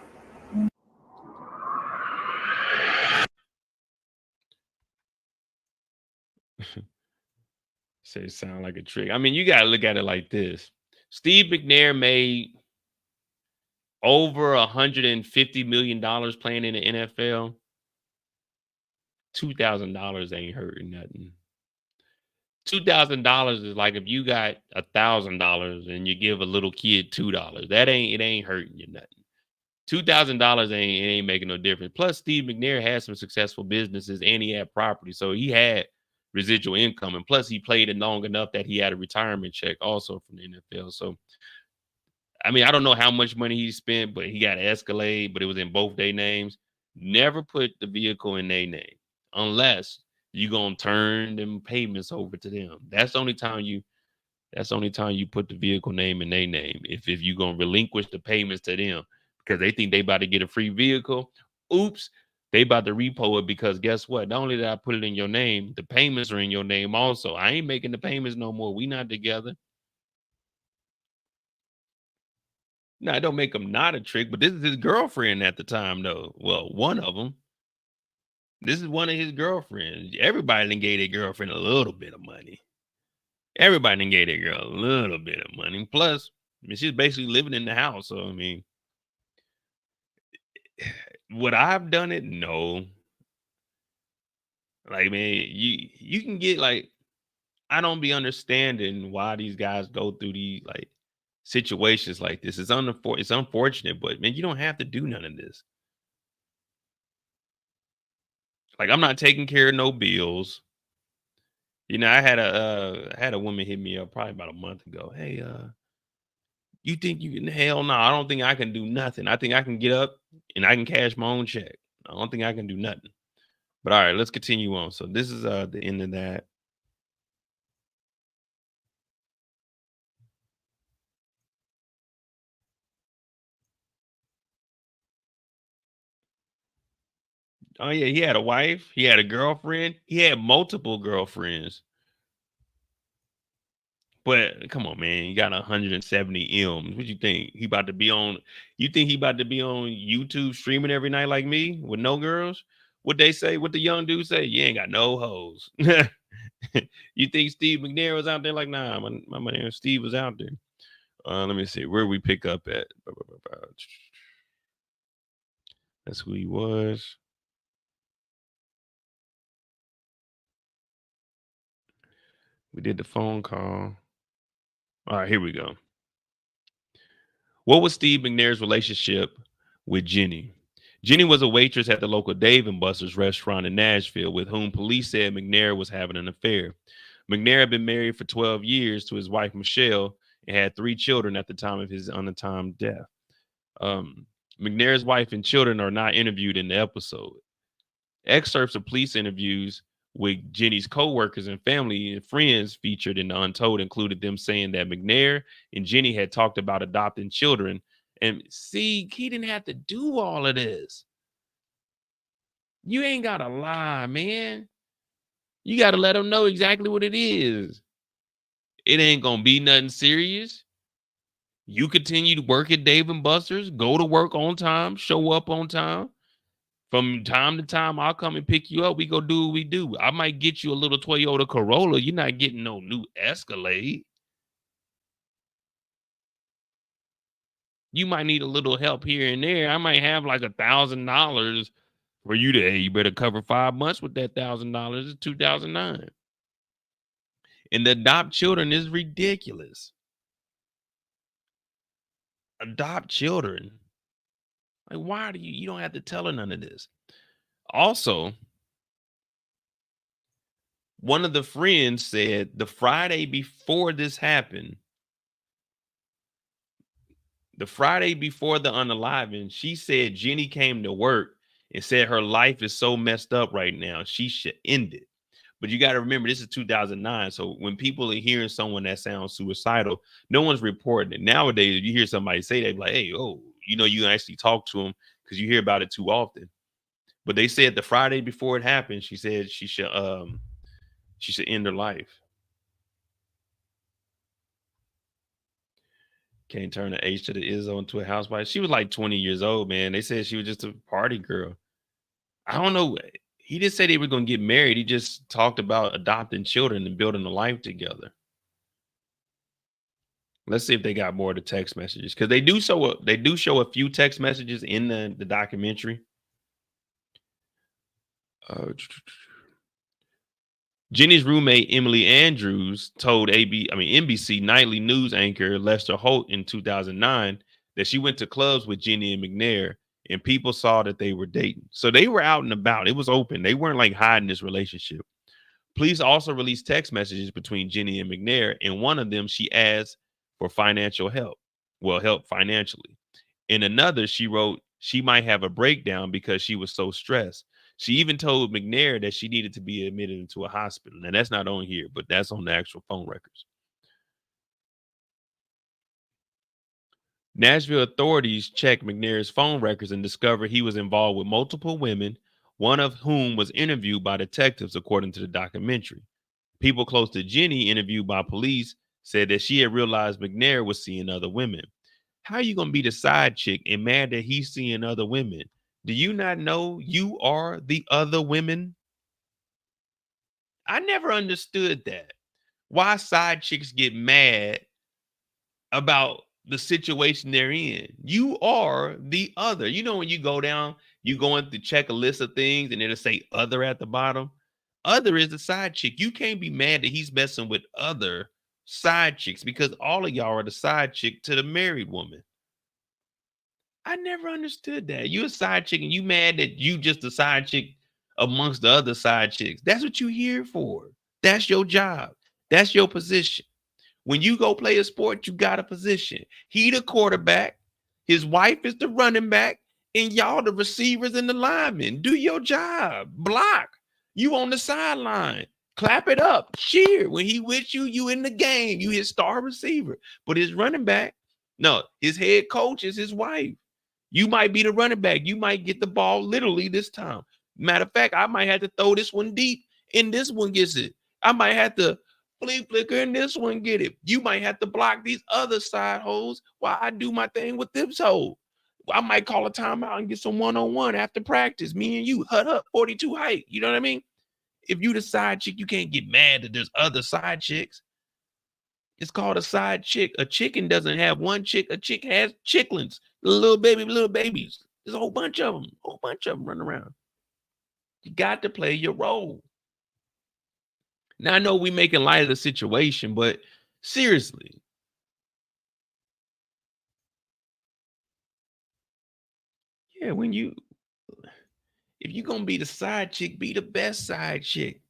Say it sound like a trick. I mean, you got to look at it like this. Steve McNair made over $150 million playing in the NFL. $2,000 ain't hurting nothing. $2,000 is like if you got $1,000 and you give a little kid $2. It ain't hurting you nothing. $2,000 ain't making no difference. Plus, Steve McNair had some successful businesses and he had property, so he had residual income. And plus, he played it long enough that he had a retirement check also from the NFL. So, I mean, I don't know how much money he spent, but he got an Escalade, but it was in both their names. Never put the vehicle in their name unless you're gonna turn them payments over to them. That's the only time you put the vehicle name in their name. If you're gonna relinquish the payments to them because they think they about to get a free vehicle. Oops, They about to repo it because guess what? Not only did I put it in your name, the payments are in your name also. I ain't making the payments no more. We not together. Now, I don't make him not a trick, but this is his girlfriend at the time, though. Well, one of them. This is one of his girlfriends. Everybody done gave their girlfriend a little bit of money. Everybody done gave their girl a little bit of money. Plus, I mean, she's basically living in the house. So, I mean, would I have done it? No. Like, man, you can get like, I don't be understanding why these guys go through these like situations like this. It's unfortunate, but man, you don't have to do none of this. Like, I'm not taking care of no bills. You know, I had a woman hit me up probably about a month ago. Hey, you think you can? Hell no, I don't think I can do nothing. I think I can get up and I can cash my own check. I don't think I can do nothing. But all right, let's continue on. So this is the end of that. Oh yeah, he had a wife, he had a girlfriend, he had multiple girlfriends. But come on, man, you got 170 M's. What you think? He about to be on? You think he about to be on YouTube streaming every night like me with no girls? What they say? What the young dude say? You ain't got no hoes. You think Steve McNair was out there? Like, nah, my man Steve was out there. Let me see where we pick up at. That's who he was. We did the phone call. All right, here we go. What was Steve McNair's relationship with Jenny? Jenny was a waitress at the local Dave & Buster's restaurant in Nashville with whom police said McNair was having an affair. McNair had been married for 12 years to his wife, Michelle, and had 3 children at the time of his untimely death. McNair's wife and children are not interviewed in the episode. Excerpts of police interviews with Jenny's co-workers and family and friends featured in the Untold included them saying that McNair and Jenny had talked about adopting children. And see, he didn't have to do all of this. You ain't got to lie, man. You got to let them know exactly what it is. It ain't going to be nothing serious. You continue to work at Dave & Buster's, go to work on time, show up on time. From time to time, I'll come and pick you up. We go do what we do. I might get you a little Toyota Corolla. You're not getting no new Escalade. You might need a little help here and there. I might have like $1,000 for you to, hey, you better cover 5 months with that $1,000. It's 2009. And the adopt children is ridiculous. Adopt children. Like, why do you don't have to tell her none of this. Also, one of the friends said the Friday before this happened, the Friday before the unaliving, she said Jenny came to work and said her life is so messed up right now, she should end it. But you got to remember, this is 2009. So when people are hearing someone that sounds suicidal, no one's reporting it. Nowadays, if you hear somebody say that, like, hey, oh, you know, you actually talk to them because you hear about it too often. But they said the Friday before it happened, she said she should end her life. Can't turn the H to the Izzo into a housewife. She was like 20 years old, man. They said she was just a party girl. I don't know. He just said they were going to get married. He just talked about adopting children and building a life together. Let's see if they got more of the text messages, because they do show a few text messages in the documentary. Jenny's roommate Emily Andrews told NBC nightly news anchor Lester Holt in 2009 that she went to clubs with Jenny and McNair, and people saw that they were dating. So they were out and about. It was open. They weren't like hiding this relationship. Police also released text messages between Jenny and McNair. In one of them, she asked for financial help. Well, help financially. In another, she wrote she might have a breakdown because she was so stressed. She even told McNair that she needed to be admitted into a hospital. Now, that's not on here, but that's on the actual phone records. Nashville authorities checked McNair's phone records and discovered he was involved with multiple women, one of whom was interviewed by detectives, according to the documentary. People close to Jenny, interviewed by police, said that she had realized McNair was seeing other women. How are you going to be the side chick and mad that he's seeing other women? Do you not know you are the other women? I never understood that. Why side chicks get mad about the situation they're in. You are the other. You know, when you go down, you going to check a list of things and it'll say other at the bottom. Other is the side chick. You can't be mad that he's messing with other side chicks because all of y'all are the side chick to the married woman. I never understood that. You a side chick and you mad that you just a side chick amongst the other side chicks. That's what you here for. That's your job. That's your position. When you go play a sport, you got a position. He the quarterback, his wife is the running back, and y'all the receivers and the linemen. Do your job. Block. You on the sideline. Clap it up. Cheer. When he with you, you in the game. You his star receiver. But his running back, no, his head coach is his wife. You might be the running back. You might get the ball literally this time. Matter of fact, I might have to throw this one deep, and this one gets it. I might have to flicker and this one get it. You might have to block these other side holes while I do my thing with this hole. I might call a timeout and get some one-on-one after practice. Me and you, hut up, 42 height. You know what I mean? If you the side chick, you can't get mad that there's other side chicks. It's called a side chick. A chicken doesn't have one chick. A chick has chicklets, little babies. There's a whole bunch of them running around. You got to play your role. Now, I know we making light of the situation, but seriously, yeah, if you're going to be the side chick, be the best side chick.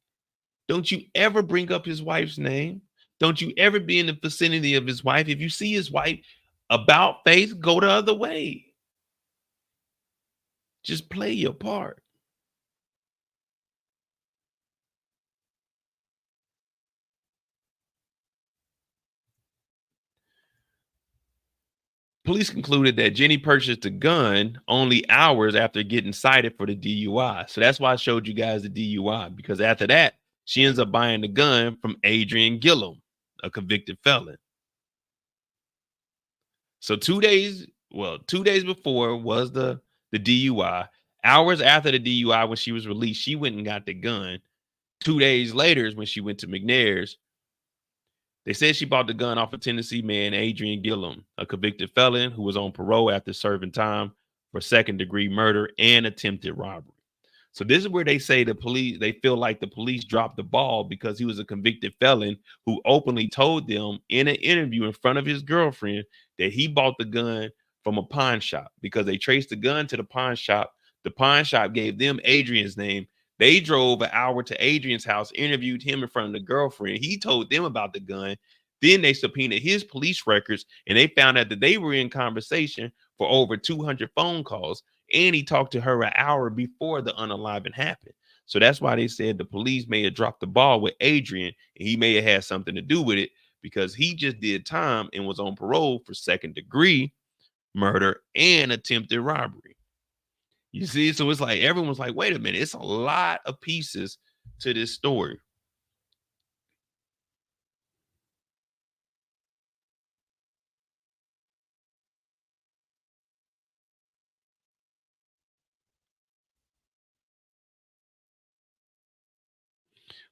Don't you ever bring up his wife's name. Don't you ever be in the vicinity of his wife. If you see his wife about face, go the other way. Just play your part. Police concluded that Jenny purchased a gun only hours after getting cited for the DUI. So that's why I showed you guys the DUI, because after that, she ends up buying the gun from Adrian Gillum, a convicted felon. So 2 days before was the DUI. Hours after the DUI, when she was released, she went and got the gun. 2 days later is when she went to McNair's. They said she bought the gun off a Tennessee man, Adrian Gillum, a convicted felon who was on parole after serving time for second-degree murder and attempted robbery. So this is where they say they feel like the police dropped the ball because he was a convicted felon who openly told them in an interview in front of his girlfriend that he bought the gun from a pawn shop, because they traced the gun to the pawn shop. The pawn shop gave them Adrian's name. They drove an hour to Adrian's house, interviewed him in front of the girlfriend. He told them about the gun. Then they subpoenaed his police records, and they found out that they were in conversation for over 200 phone calls. And he talked to her an hour before the unaliving happened. So that's why they said the police may have dropped the ball with Adrian, and he may have had something to do with it, because he just did time and was on parole for second-degree murder and attempted robbery. You see, so it's like everyone's like, wait a minute, it's a lot of pieces to this story.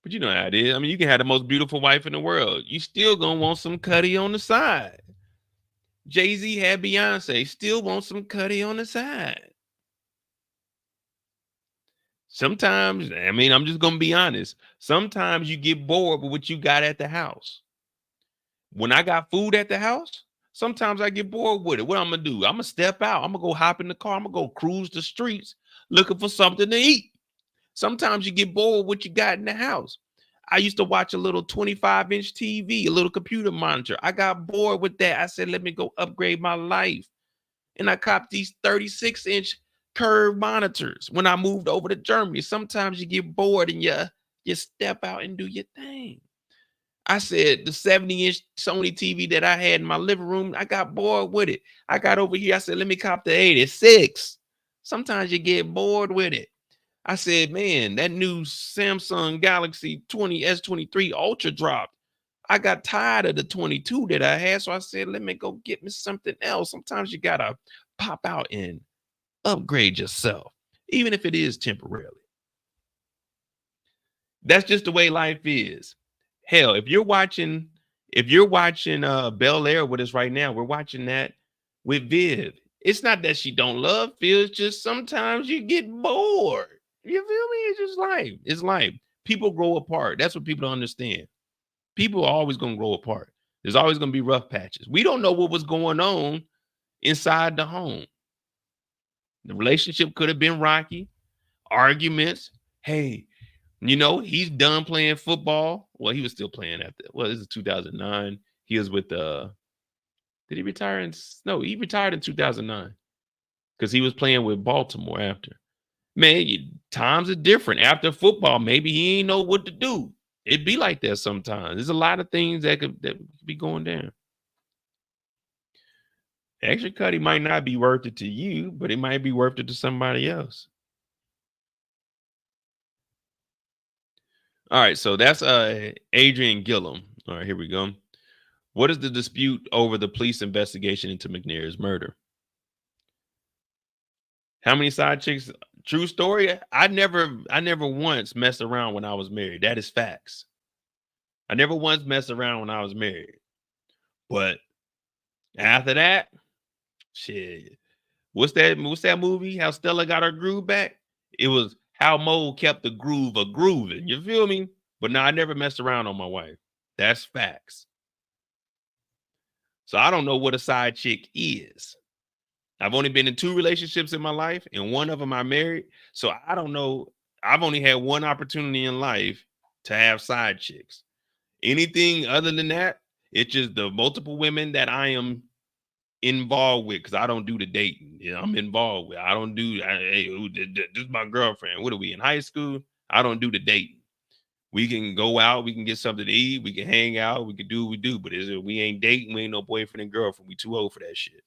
But you know how it is. I mean, you can have the most beautiful wife in the world. You still gonna want some Cuddy on the side. Jay-Z had Beyonce, still want some Cuddy on the side. Sometimes, I mean, I'm just gonna be honest. Sometimes you get bored with what you got at the house. When I got food at the house, sometimes I get bored with it. What I'm gonna do? I'm gonna step out. I'm gonna go hop in the car. I'm gonna go cruise the streets looking for something to eat. Sometimes you get bored with what you got in the house. I used to watch a little 25-inch TV, a little computer monitor. I got bored with that. I said, let me go upgrade my life. And I copped these 36-inch curved monitors when I moved over to Germany. Sometimes you get bored and you step out and do your thing. I said the 70-inch Sony TV that I had in my living room, I got bored with it. I got over here. I said, let me cop the 86. Sometimes you get bored with it. I said, man, that new Samsung Galaxy S23 Ultra dropped. I got tired of the 22 that I had. So I said, let me go get me something else. Sometimes you got to pop out and upgrade yourself, even if it is temporarily. That's just the way life is. Hell, if you're watching Bel Air with us right now, we're watching that with Viv. It's not that she don't love Phil, it's just sometimes you get bored. You feel me? It's just life. It's life. People grow apart. That's what people don't understand. People are always going to grow apart. There's always going to be rough patches. We don't know what was going on inside the home. The relationship could have been rocky, arguments. Hey, you know, he's done playing football. Well, he was still playing this is 2009. He was with did he retire no, he retired in 2009 because he was playing with Baltimore after. Man, times are different. After football, maybe he ain't know what to do. It'd be like that sometimes. There's a lot of things that could be going down. Extra cutty might not be worth it to you, but it might be worth it to somebody else. All right, so that's Adrian Gillum. All right, here we go. What is the dispute over the police investigation into McNair's murder? How many side chicks? True story. I never once messed around when I was married. That is facts. I never once messed around when I was married. But after that, shit. What's that movie? How Stella got her groove back? It was how Mo kept the groove a grooving. You feel me? But no, I never messed around on my wife. That's facts. So I don't know what a side chick is. I've only been in 2 relationships in my life, and one of them I married. So I don't know. I've only had one opportunity in life to have side chicks. Anything other than that, it's just the multiple women that I am involved with, because I don't do the dating. You know, I'm involved with. I don't do. Hey, this is my girlfriend. What are we in high school? I don't do the dating. We can go out. We can get something to eat. We can hang out. We can do what we do. But we ain't dating. We ain't no boyfriend and girlfriend. We too old for that shit.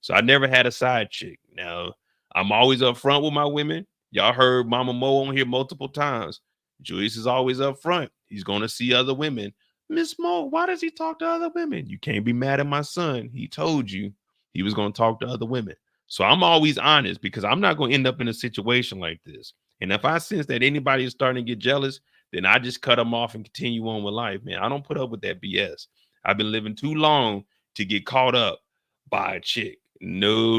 So I never had a side chick. Now, I'm always up front with my women. Y'all heard Mama Mo on here multiple times. Julius is always up front. He's going to see other women. Miss Mo, why does he talk to other women? You can't be mad at my son. He told you he was going to talk to other women. So I'm always honest, because I'm not going to end up in a situation like this. And if I sense that anybody is starting to get jealous, then I just cut them off and continue on with life, man. I don't put up with that BS. I've been living too long to get caught up by a chick. No.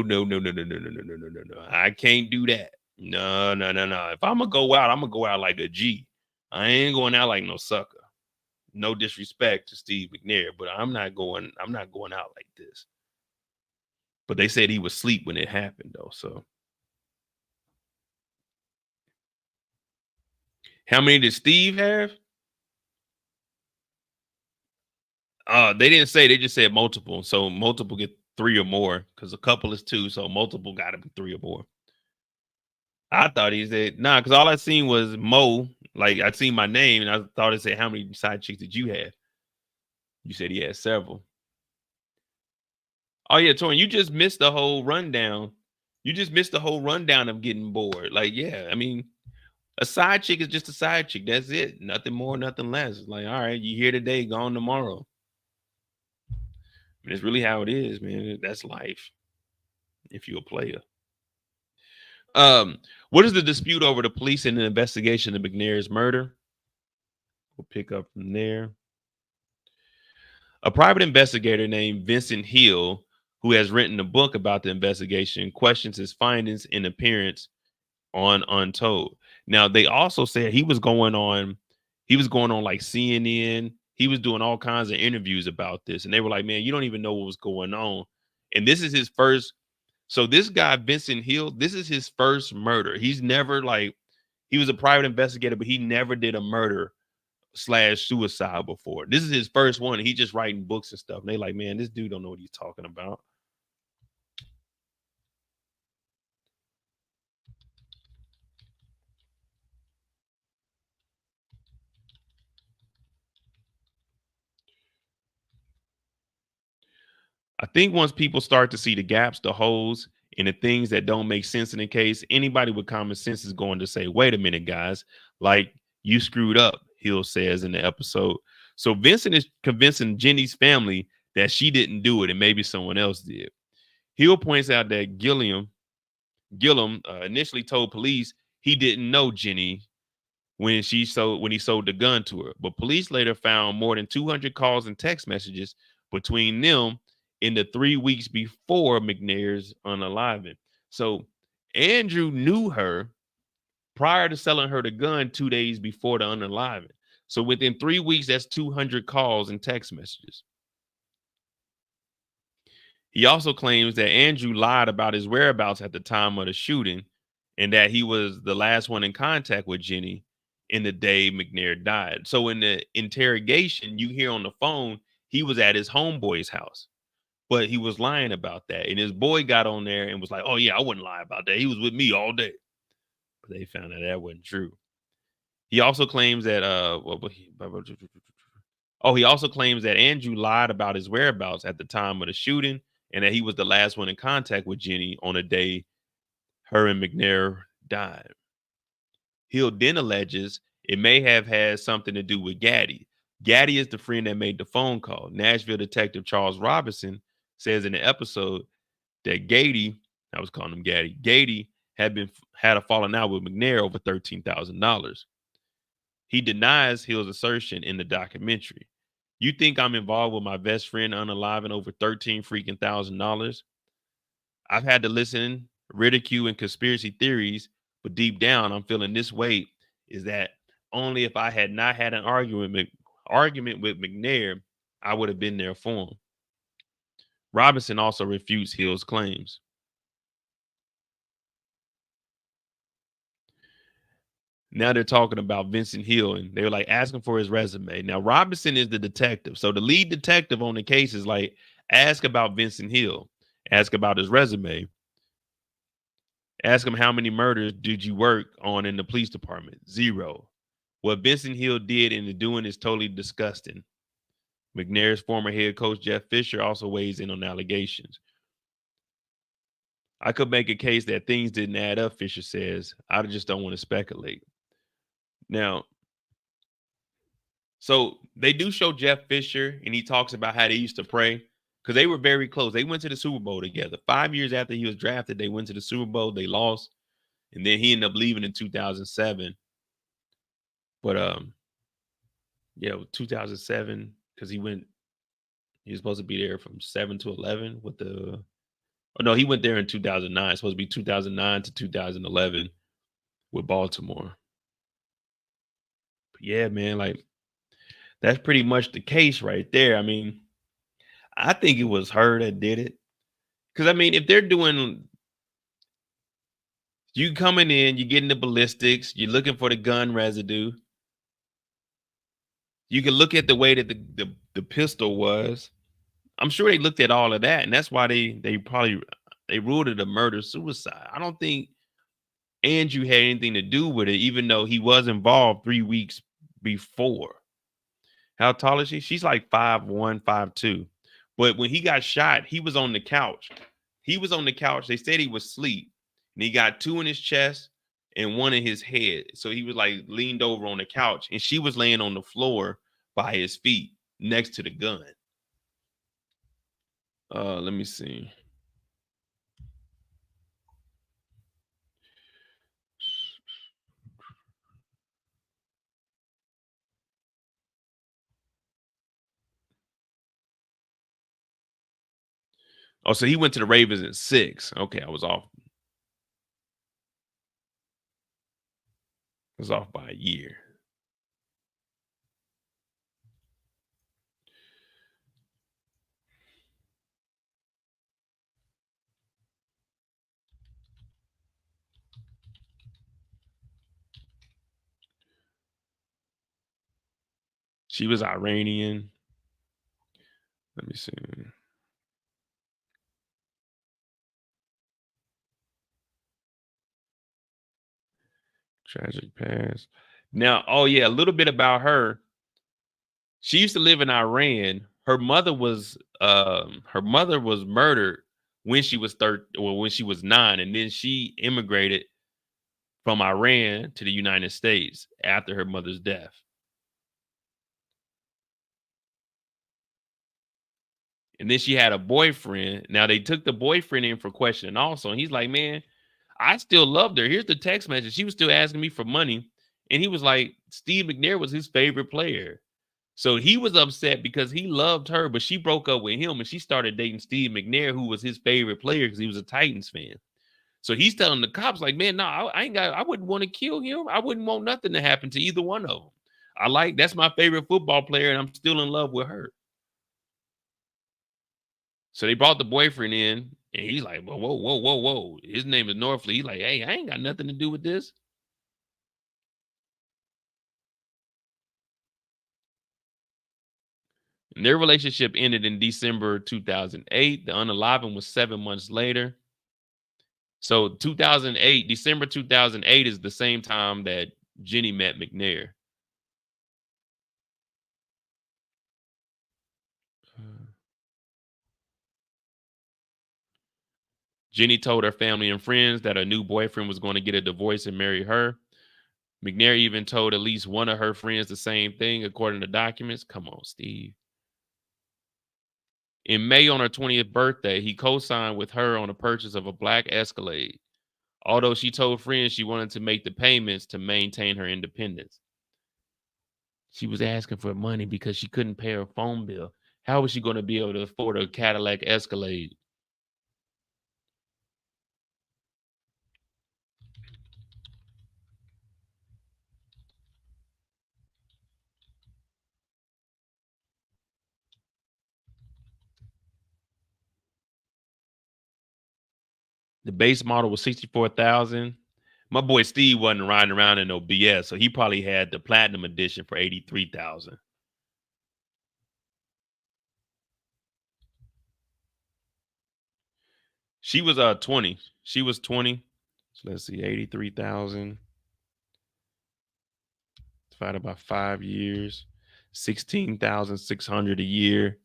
I can't do that. No. If I'm gonna go out, I'm gonna go out like a G. I ain't going out like no sucker. No disrespect to Steve McNair, but I'm not going out like this. But they said he was asleep when it happened, though. So how many did Steve have? They didn't say. They just said multiple. So multiple get 3 or more, because a couple is 2. So multiple got to be 3 or more. I thought he said, nah, because all I seen was Mo. Like, I seen my name, and I thought it said, how many side chicks did you have? You said he had several. Oh, yeah, Torian, you just missed the whole rundown. You just missed the whole rundown of getting bored. Like, yeah, I mean, a side chick is just a side chick. That's it. Nothing more, nothing less. It's like, all right, you here today, gone tomorrow. I mean, it's really how it is, man. That's life, if you're a player. What is the dispute over the police and the investigation of McNair's murder? We'll pick up from there. A private investigator named Vincent Hill, who has written a book about the investigation, questions his findings and appearance on Untold. Now, they also said he was going on like CNN. He was doing all kinds of interviews about this. And they were like, man, you don't even know what was going on. And this is his first. So this guy, Vincent Hill, this is his first murder. He's never he was a private investigator, but he never did a murder / suicide before. This is his first one. He's just writing books and stuff. And they like, man, this dude don't know what he's talking about. I think once people start to see the gaps, the holes and the things that don't make sense in the case, anybody with common sense is going to say, wait a minute, guys, like you screwed up, Hill says in the episode. So Vincent is convincing Jenny's family that she didn't do it and maybe someone else did. Hill points out that Gillum initially told police he didn't know Jenny when he sold the gun to her, but police later found more than 200 calls and text messages between them in the 3 weeks before McNair's unaliving. So Andrew knew her prior to selling her the gun 2 days before the unaliving. So within 3 weeks, that's 200 calls and text messages. He also claims that Andrew lied about his whereabouts at the time of the shooting and that he was the last one in contact with Jenny in the day McNair died. So in the interrogation, you hear on the phone, he was at his homeboy's house, but he was lying about that. And his boy got on there and was like, oh yeah, I wouldn't lie about that. He was with me all day. But they found that wasn't true. He also claims that, he also claims that Andrew lied about his whereabouts at the time of the shooting and that he was the last one in contact with Jenny on the day her and McNair died. Hill then alleges it may have had something to do with Gaddy. Gaddy is the friend that made the phone call. Nashville detective Charles Robinson says in the episode that Gady, I was calling him Gaddy, Gady had a falling out with McNair over $13,000. He denies Hill's assertion in the documentary. You think I'm involved with my best friend unaliving over $13,000? I've had to listen, ridicule, and conspiracy theories, but deep down, I'm feeling this weight is that only if I had not had an argument with McNair, I would have been there for him. Robinson also refutes Hill's claims. Now they're talking about Vincent Hill, and they were like asking for his resume. Now Robinson is the detective, so the lead detective on the case is like, ask about Vincent Hill, ask about his resume, ask him how many murders did you work on in the police department? 0. What Vincent Hill did in doing is totally disgusting. McNair's former head coach Jeff Fisher also weighs in on allegations. I could make a case that things didn't add up, Fisher says. I just don't want to speculate. Now, so they do show Jeff Fisher, and he talks about how they used to pray because they were very close. They went to the Super Bowl together. 5 years after he was drafted, they went to the Super Bowl. They lost, and then he ended up leaving in 2007. But 2007 because he was supposed to be there from 7 to 11 with the. Oh no, he went there in 2009. It's supposed to be 2009 to 2011 with Baltimore. Yeah, man, like that's pretty much the case right there. I mean, I think it was her that did it. Because I mean, if they're doing, you coming in, you're getting the ballistics, you're looking for the gun residue. You can look at the way that the pistol was. I'm sure they looked at all of that, and that's why they ruled it a murder-suicide. I don't think Andrew had anything to do with it, even though he was involved 3 weeks before. How tall is she? She's like 5'1", 5'2". But when he got shot, he was on the couch. He was on the couch. They said he was asleep, and he got 2 in his chest and 1 in his head. So he was like leaned over on the couch, and she was laying on the floor by his feet next to the gun. Let me see. Oh, so he went to the Ravens at 6. Okay, I was off. I was off by a year. She was Iranian. Let me see. Tragic past. Now, oh yeah, a little bit about her. She used to live in Iran. Her mother was murdered when she was when she was 9, and then she immigrated from Iran to the United States after her mother's death. And then she had a boyfriend. Now they took the boyfriend in for questioning also, and he's like, "Man, I still loved her. Here's the text message. She was still asking me for money." And he was like, Steve McNair was his favorite player. So he was upset because he loved her, but she broke up with him and she started dating Steve McNair, who was his favorite player because he was a Titans fan. So he's telling the cops, like, man, no, I wouldn't want to kill him. I wouldn't want nothing to happen to either one of them. That's my favorite football player, and I'm still in love with her. So they brought the boyfriend in, and he's like, whoa. His name is Norfleet. He's like, hey, I ain't got nothing to do with this. And their relationship ended in December 2008. The unaliving was 7 months later. So 2008, December 2008 is the same time that Jenny met McNair. Jenny told her family and friends that her new boyfriend was going to get a divorce and marry her. McNair even told at least one of her friends the same thing, according to documents. Come on, Steve. In May, on her 20th birthday, he co-signed with her on the purchase of a black Escalade, although she told friends she wanted to make the payments to maintain her independence. She was asking for money because she couldn't pay her phone bill. How was she going to be able to afford a Cadillac Escalade? The base model was $64,000. My boy Steve wasn't riding around in no BS, so he probably had the platinum edition for $83,000. She was 20. She was 20. So let's see, 83,000 divided by 5 years, 16,600 a year.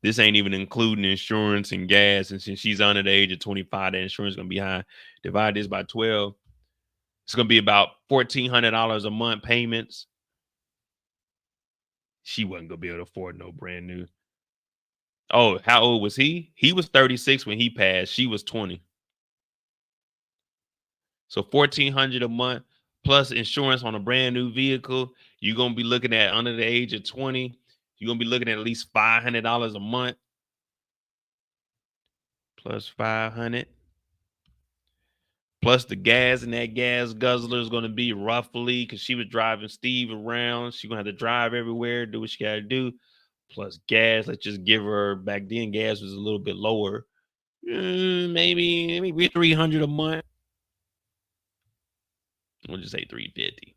This ain't even including insurance and gas. And since she's under the age of 25, the insurance is going to be high. Divide this by 12. It's going to be about $1,400 a month payments. She wasn't going to be able to afford no brand new. Oh, how old was he? He was 36 when he passed. She was 20. So $1,400 a month plus insurance on a brand new vehicle. You're going to be looking at under the age of 20. You're going to be looking at least $500 a month. Plus 500. Plus the gas, and that gas guzzler is going to be roughly, because she was driving Steve around. She's going to have to drive everywhere, do what she got to do. Plus gas, let's just give her, back then gas was a little bit lower. Maybe $300 a month. We'll just say $350.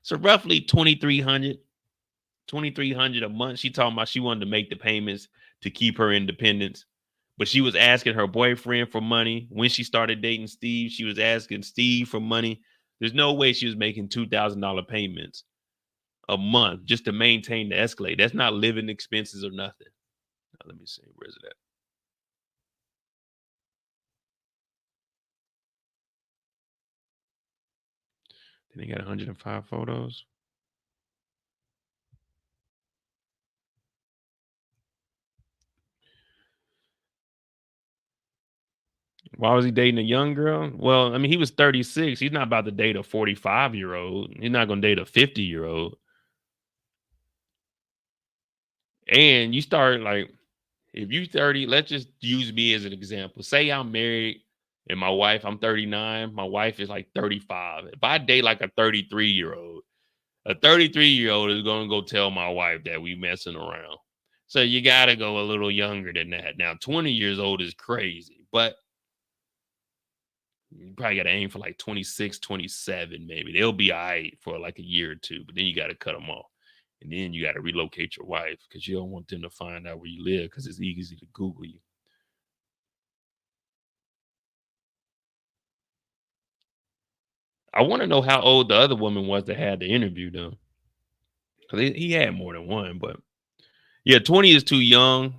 So roughly $2,300 a month. She talking about she wanted to make the payments to keep her independence. But she was asking her boyfriend for money. When she started dating Steve, she was asking Steve for money. There's no way she was making $2,000 payments a month just to maintain the Escalade. That's not living expenses or nothing. Now, let me see. Where's it at? Then they got 105 photos. Why was he dating a young girl? Well, I mean, he was 36. He's not about to date a 45-year-old. He's not going to date a 50-year-old. And you start, like, if you 30, let's just use me as an example. Say I'm married and my wife, I'm 39. My wife is like 35. If I date like a 33-year-old, a 33-year-old is going to go tell my wife that we messing around. So you got to go a little younger than that. Now, 20 years old is crazy, but you probably got to aim for like 26, 27, maybe. They'll be all right for like a year or two, but then you got to cut them off. And then you got to relocate your wife because you don't want them to find out where you live because it's easy to Google you. I want to know how old the other woman was that had the interview, though. Because he had more than one, but yeah, 20 is too young.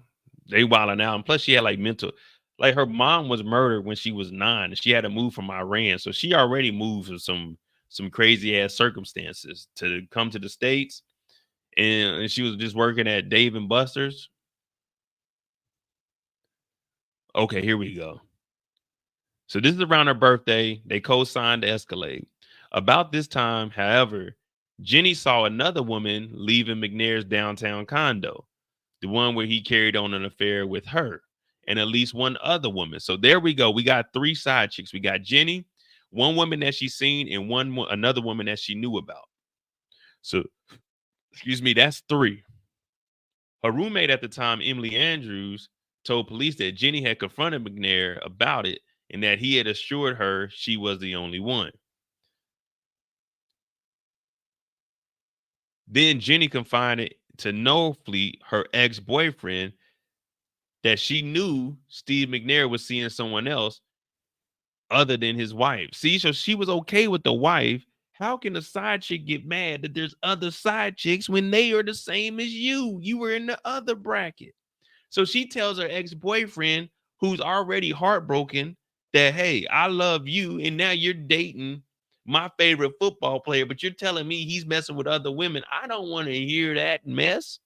They wilding out. And plus, she had like mental. Like her mom was murdered when she was 9, and she had to move from Iran. So she already moved with some crazy ass circumstances to come to the States, and she was just working at Dave and Buster's. Okay, here we go. So this is around her birthday. They co-signed to Escalade. About this time, however, Jenny saw another woman leaving McNair's downtown condo, the one where he carried on an affair with her, and at least one other woman. So there we go. We got 3 side chicks. We got Jenny, one woman that she's seen, and another woman that she knew about. So, excuse me, that's 3. Her roommate at the time, Emily Andrews, told police that Jenny had confronted McNair about it and that he had assured her she was the only one. Then Jenny confided to Fleet, her ex-boyfriend, that she knew Steve McNair was seeing someone else other than his wife. See, so she was okay with the wife. How can a side chick get mad that there's other side chicks when they are the same as you? You were in the other bracket. So she tells her ex-boyfriend, who's already heartbroken, that, hey, I love you, and now you're dating my favorite football player, but you're telling me he's messing with other women. I don't want to hear that mess.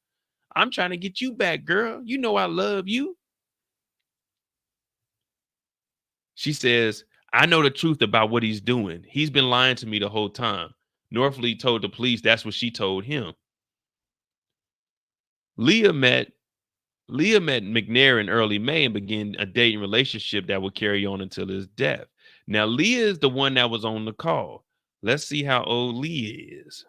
I'm trying to get you back, girl. You know I love you. She says, I know the truth about what he's doing. He's been lying to me the whole time. Norfleet told the police that's what she told him. Leah met McNair in early May and began a dating relationship that would carry on until his death. Now, Leah is the one that was on the call. Let's see how old Leah is.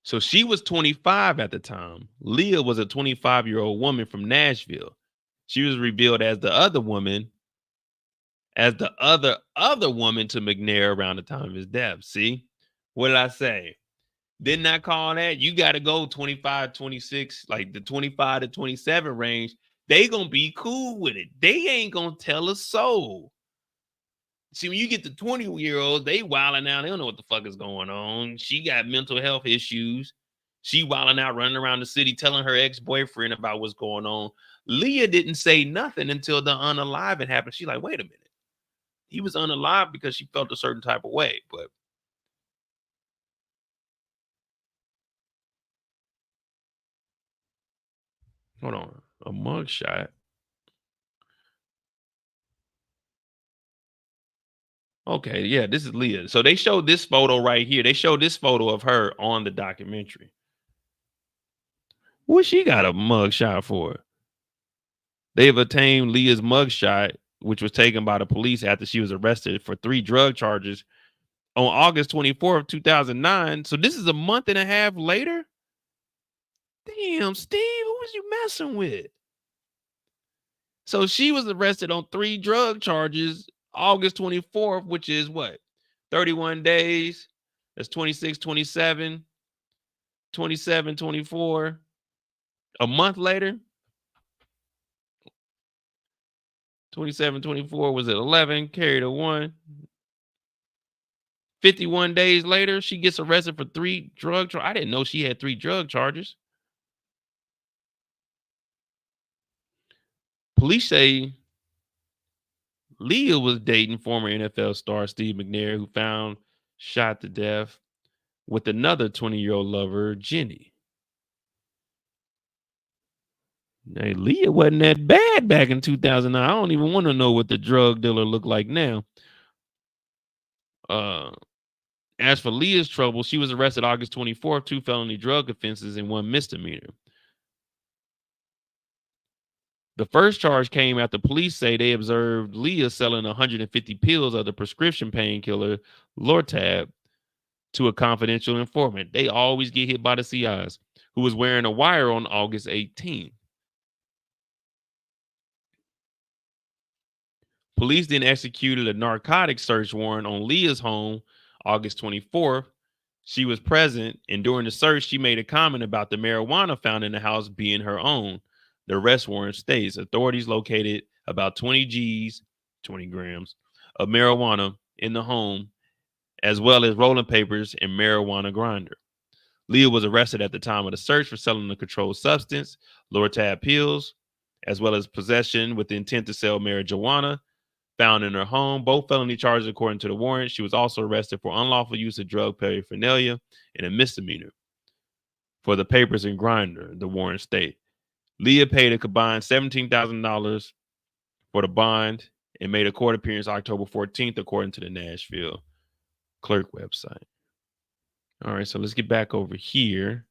So she was 25 at the time. Leah was a 25-year-old woman from Nashville. She was revealed as the other woman, as the other woman to McNair around the time of his death. See? What did I say? Didn't I call that? You got to go 25, 26, like the 25 to 27 range. They going to be cool with it. They ain't going to tell a soul. See, when you get the 20-year-olds, they wilding out. They don't know what the fuck is going on. She got mental health issues. She wilding out, running around the city, telling her ex-boyfriend about what's going on. Leah didn't say nothing until the unaliving happened. She's like, wait a minute. He was unalive because she felt a certain type of way. But hold on. A mugshot. Okay, yeah, this is Leah. So they showed this photo right here. They showed this photo of her on the documentary. What she got a mugshot for? They have obtained Leah's mugshot, which was taken by the police after she was arrested for 3 drug charges on August 24th, 2009. So this is a month and a half later? Damn, Steve, who was you messing with? So she was arrested on 3 drug charges August 24th, which is what? 31 days. That's 26, 27, 27, 24. A month later, 27, 24 was at 11, carried a 1. 51 days later, she gets arrested for 3 drug charges. I didn't know she had 3 drug charges. Police say Leah was dating former NFL star Steve McNair, who found shot to death, with another 20-year-old lover, Jenny. Hey, Leah wasn't that bad back in 2009. I don't even want to know what the drug dealer looked like now. As for Leah's trouble, she was arrested August 24th, 2 felony drug offenses and 1 misdemeanor. The first charge came after police say they observed Leah selling 150 pills of the prescription painkiller Lortab to a confidential informant. They always get hit by the CIs, who was wearing a wire on August 18th. Police then executed a narcotics search warrant on Leah's home August 24th. She was present, and during the search, she made a comment about the marijuana found in the house being her own. The arrest warrant states authorities located about 20 G's, 20 grams of marijuana in the home, as well as rolling papers and marijuana grinder. Leah was arrested at the time of the search for selling a controlled substance, Lortab pills, as well as possession with the intent to sell marijuana found in her home. Both felony charges according to the warrant. She was also arrested for unlawful use of drug paraphernalia and a misdemeanor for the papers and grinder, the warrant state. Leah paid a combined $17,000 for the bond and made a court appearance October 14th, according to the Nashville clerk website. All right, so let's get back over here.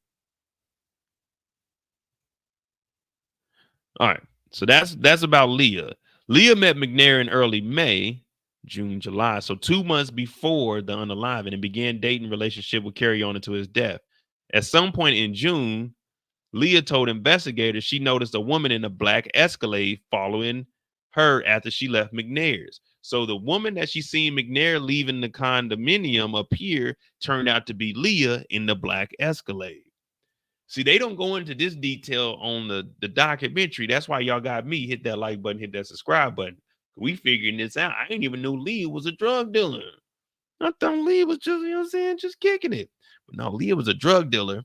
All right, so that's about Leah. Leah met McNair in early May, June, July, so 2 months before the unaliving, and began dating relationship would carry on into his death. At some point in June, Leah told investigators she noticed a woman in a black Escalade following her after she left McNair's. So the woman that she seen McNair leaving the condominium up here turned out to be Leah in the black Escalade. See, they don't go into this detail on the documentary. That's why y'all got me. Hit that like button, hit that subscribe button. We figuring this out. I didn't even know Leah was a drug dealer. I thought Leah was just, you know what I'm saying, just kicking it. But no, Leah was a drug dealer.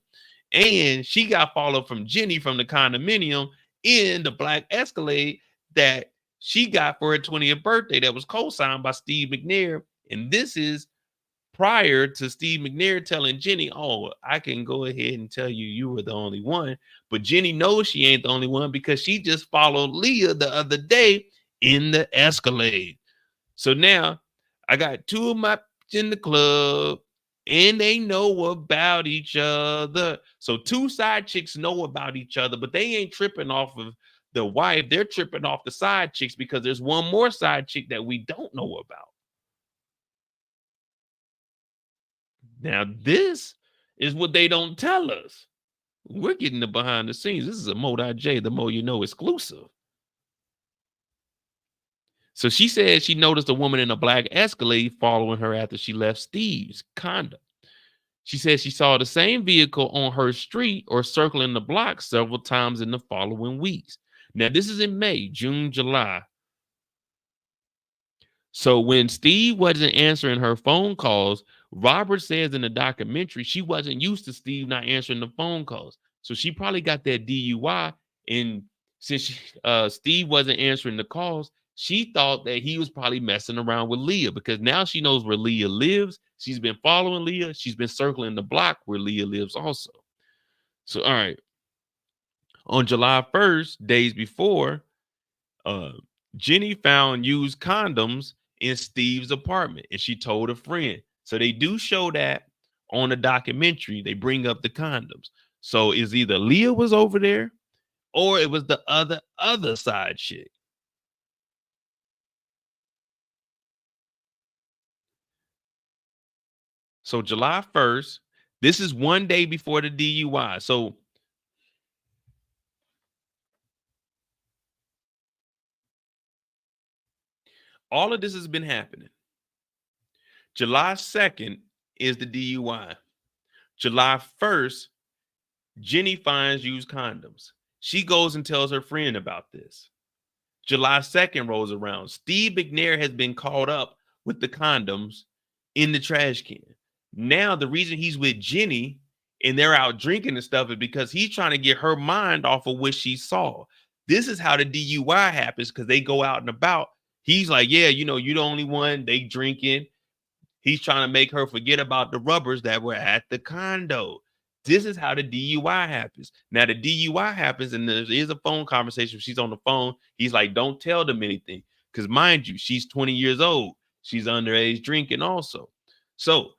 And she got followed from Jenny from the condominium in the black Escalade that she got for her 20th birthday that was co-signed by Steve McNair. And this is prior to Steve McNair telling Jenny, oh, I can go ahead and tell you you were the only one. But Jenny knows she ain't the only one because she just followed Leah the other day in the Escalade. So now I got two of my in the club and they know about each other. So two side chicks know about each other, but they ain't tripping off of the wife. They're tripping off the side chicks because there's one more side chick that we don't know about. Now, this is what they don't tell us. We're getting the behind the scenes. This is a MoedotJ, the Mo You Know exclusive. So she said she noticed a woman in a black Escalade following her after she left Steve's condo. She said she saw the same vehicle on her street or circling the block several times in the following weeks. Now, this is in May, June, July. So when Steve wasn't answering her phone calls, Robert says in the documentary she wasn't used to Steve not answering the phone calls. So she probably got that DUI. And since Steve wasn't answering the calls, she thought that he was probably messing around with Leah because now she knows where Leah lives. She's been following Leah. She's been circling the block where Leah lives also. So, all right. On July 1st, days before, Jenny found used condoms in Steve's apartment, and she told a friend. So they do show that on the documentary. They bring up the condoms. So it's either Leah was over there or it was the other side chick. So July 1st, this is one day before the DUI. So all of this has been happening. July 2nd is the DUI. July 1st, Jenny finds used condoms. She goes and tells her friend about this. July 2nd rolls around. Steve McNair has been caught up with the condoms in the trash can. Now, the reason he's with Jenny and they're out drinking and stuff is because he's trying to get her mind off of what she saw. This is how the DUI happens because they go out and about. He's like, yeah, you know, you're the only one. They drinking. He's trying to make her forget about the rubbers that were at the condo. This is how the DUI happens. Now, the DUI happens, and there is a phone conversation. She's on the phone. He's like, don't tell them anything. Because mind you, she's 20 years old. She's underage drinking also. So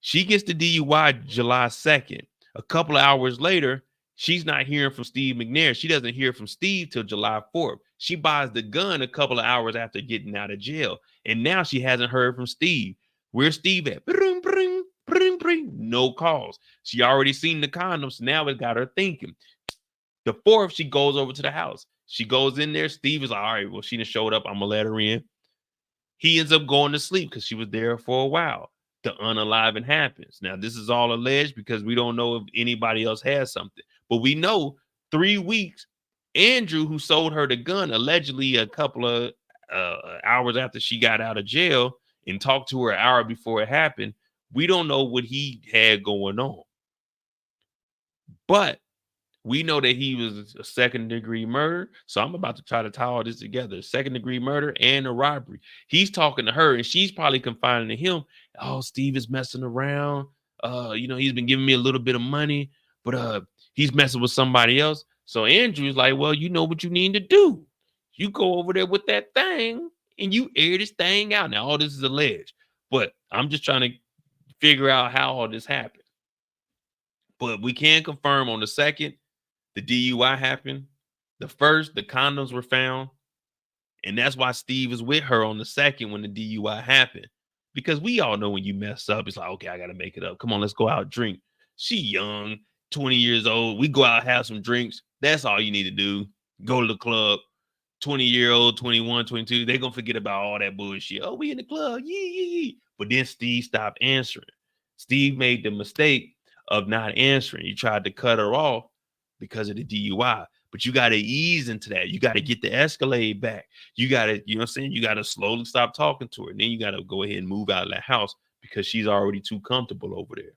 she gets the DUI July 2nd. A couple of hours later, she's not hearing from Steve McNair. She doesn't hear from Steve till July 4th. She buys the gun a couple of hours after getting out of jail. And now she hasn't heard from Steve. Where's Steve at? Bring, bring, bring, bring. No calls. She already seen the condoms. Now it got her thinking. The 4th, she goes over to the house. She goes in there. Steve is like, all right, well, she done showed up. I'm going to let her in. He ends up going to sleep because she was there for a while. The unaliving happens. Now, this is all alleged because we don't know if anybody else has something. But we know 3 weeks, Andrew, who sold her the gun, allegedly a couple of hours after she got out of jail and talked to her an hour before it happened, we don't know what he had going on. But we know that he was a second-degree murder. So I'm about to try to tie all this together. Second-degree murder and a robbery. He's talking to her, and she's probably confiding to him, oh, Steve is messing around. He's been giving me a little bit of money, but he's messing with somebody else. So Andrew's like, well, you know what you need to do. You go over there with that thing, and you air this thing out. Now, all this is alleged. But I'm just trying to figure out how all this happened. But we can confirm on the second, the DUI happened. The first, the condoms were found. And that's why Steve is with her on the second when the DUI happened. Because we all know when you mess up, it's like, okay, I got to make it up. Come on, let's go out drink. She young, 20 years old. We go out, have some drinks. That's all you need to do. Go to the club. 20-year-old, 21, 22. They're going to forget about all that bullshit. Oh, we in the club. Yeah. But then Steve stopped answering. Steve made the mistake of not answering. He tried to cut her off because of the DUI. But you got to ease into that. You got to get the Escalade back. You got to, you know what I'm saying? You got to slowly stop talking to her. And then you got to go ahead and move out of that house because she's already too comfortable over there.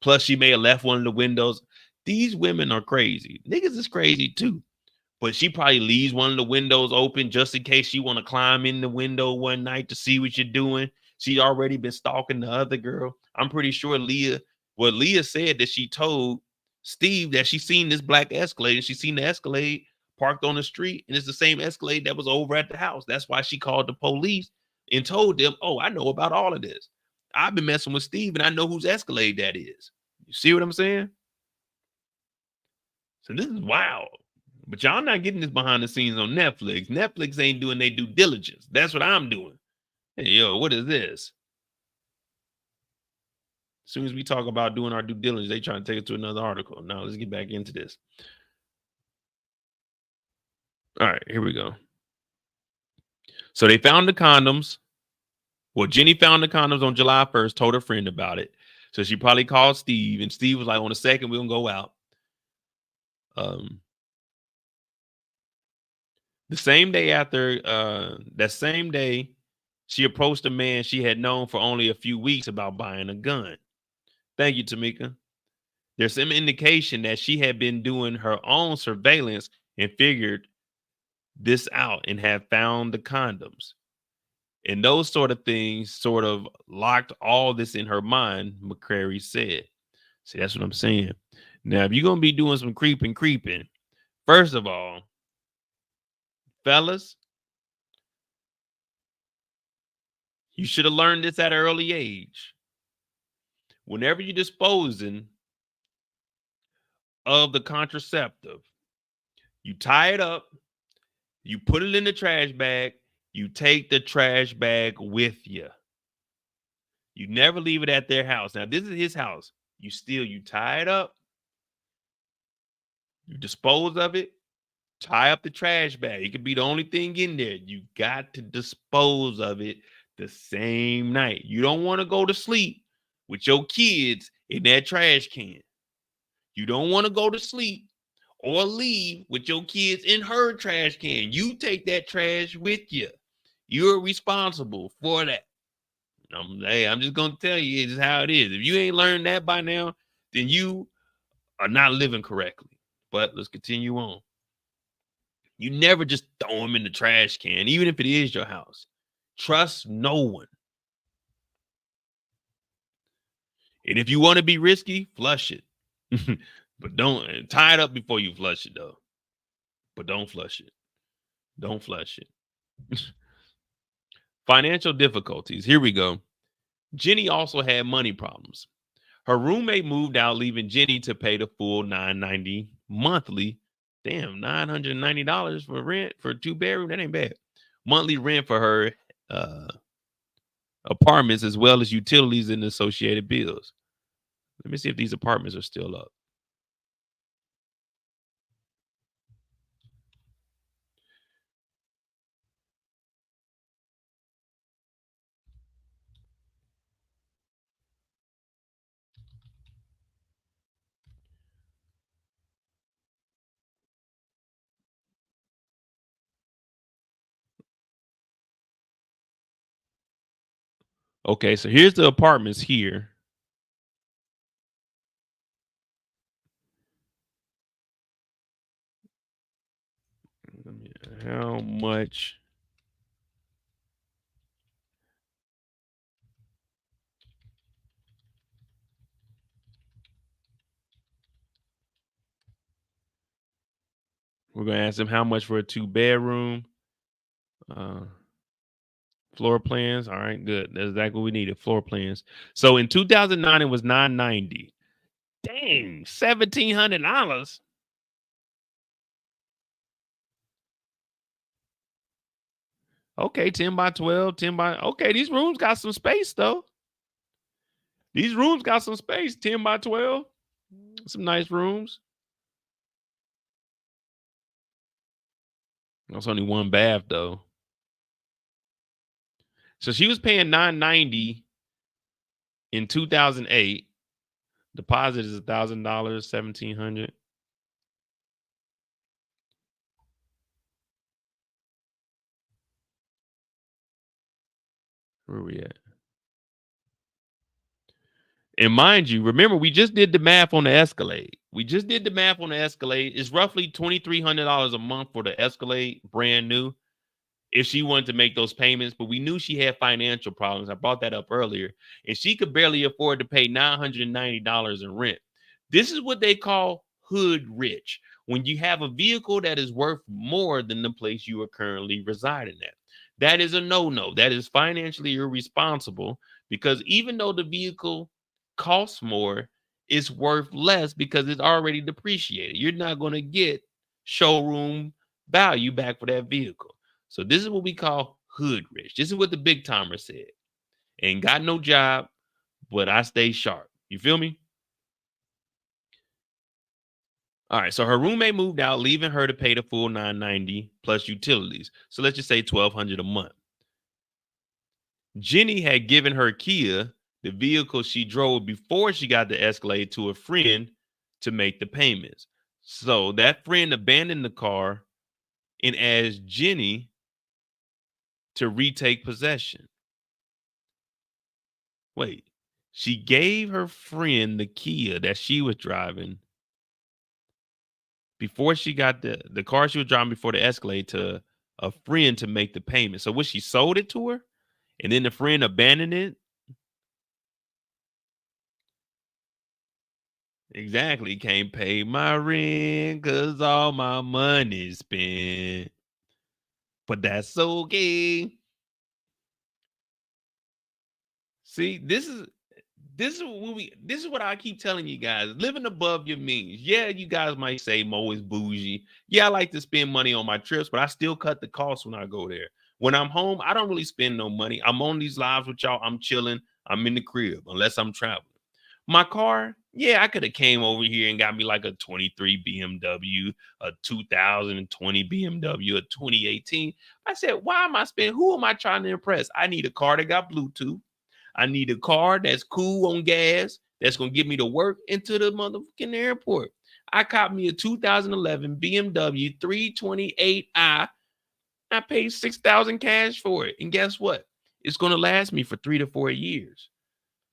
Plus, she may have left one of the windows. These women are crazy. Niggas is crazy too. But she probably leaves one of the windows open just in case she want to climb in the window one night to see what you're doing. She's already been stalking the other girl. I'm pretty sure Leah said that she told Steve that she seen this black Escalade and she seen the Escalade parked on the street, and it's the same Escalade that was over at the house. That's why she called the police and told them, oh, I know about all of this. I've been messing with Steve and I know whose Escalade that is. You see what I'm saying? So this is wild. But y'all not getting this behind the scenes on Netflix. Netflix ain't doing their due diligence. That's what I'm doing. Hey, yo, what is this? As soon as we talk about doing our due diligence, they trying to take it to another article. Now let's get back into this. All right, here we go. So they found the condoms. Well, Jenny found the condoms on July 1st, told her friend about it. So she probably called Steve, and Steve was like, on the second, we're going to go out. The same day after, that same day, she approached a man she had known for only a few weeks about buying a gun. Thank you, Tamika. There's some indication that she had been doing her own surveillance and figured this out and had found the condoms. And those sort of things sort of locked all this in her mind, McCrary said. See, that's what I'm saying. Now, if you're going to be doing some creeping, first of all, fellas, you should have learned this at an early age. Whenever you're disposing of the contraceptive, you tie it up, you put it in the trash bag, you take the trash bag with you. You never leave it at their house. Now, this is his house. You tie it up, you dispose of it, tie up the trash bag. It could be the only thing in there. You got to dispose of it the same night. You don't want to go to sleep with your kids in that trash can. You don't want to go to sleep or leave with your kids in her trash can. You take that trash with you. You're responsible for that. I'm just going to tell you, it's how it is. If you ain't learned that by now, then you are not living correctly. But let's continue on. You never just throw them in the trash can, even if it is your house. Trust no one. And if you want to be risky, flush it. But don't tie it up before you flush it, though. But don't flush it. Don't flush it. Financial difficulties. Here we go. Jenny also had money problems. Her roommate moved out, leaving Jenny to pay the full $990 monthly. Damn, $990 for rent for a 2-bedroom. That ain't bad. Monthly rent for her apartments, as well as utilities and associated bills. Let me see if these apartments are still up. Okay, so here's the apartments here. How much? We're gonna ask them how much for a 2-bedroom. Floor plans. All right, good. That's exactly what we needed. Floor plans. So in 2009, it was $990. Dang, $1,700. Okay, 10 by 12, 10 by. Okay, these rooms got some space though. These rooms got some space. 10 by 12. Some nice rooms. That's only one bath though. So she was paying $990 in 2008. Deposit is $1,000, $1,700. Where are we at? And mind you, remember, we just did the math on the Escalade. It's roughly $2,300 a month for the Escalade, brand new, if she wanted to make those payments. But we knew she had financial problems. I brought that up earlier. And she could barely afford to pay $990 in rent. This is what they call hood rich, when you have a vehicle that is worth more than the place you are currently residing at. That is a no-no. That is financially irresponsible, because even though the vehicle costs more, it's worth less because it's already depreciated. You're not going to get showroom value back for that vehicle. So this is what we call hood rich. This is what the big timer said. Ain't got no job, but I stay sharp. You feel me? All right, so her roommate moved out, leaving her to pay the full $990 plus utilities. So let's just say $1,200 a month. Jenny had given her Kia, the vehicle she drove before she got the Escalade, to a friend to make the payments. So that friend abandoned the car and asked Jenny to retake possession. Wait, she gave her friend the Kia that she was driving before she got the car she was driving before the Escalade to a friend to make the payment. So what, she sold it to her and then the friend abandoned it? Exactly. Can't pay my rent because all my money's spent. But that's okay. See, this is what I keep telling you guys. Living above your means. Yeah, you guys might say Mo is bougie. Yeah, I like to spend money on my trips, but I still cut the costs when I go there. When I'm home, I don't really spend no money. I'm on these lives with y'all. I'm chilling. I'm in the crib unless I'm traveling. My car, yeah, I could have came over here and got me like a 23 BMW, a 2020 BMW, a 2018. I said, why am I spending? Who am I trying to impress? I need a car that got Bluetooth. I need a car that's cool on gas, that's going to get me to work into the motherfucking airport. I caught me a 2011 BMW 328i. I paid $6,000 cash for it. And guess what? It's going to last me for 3 to 4 years.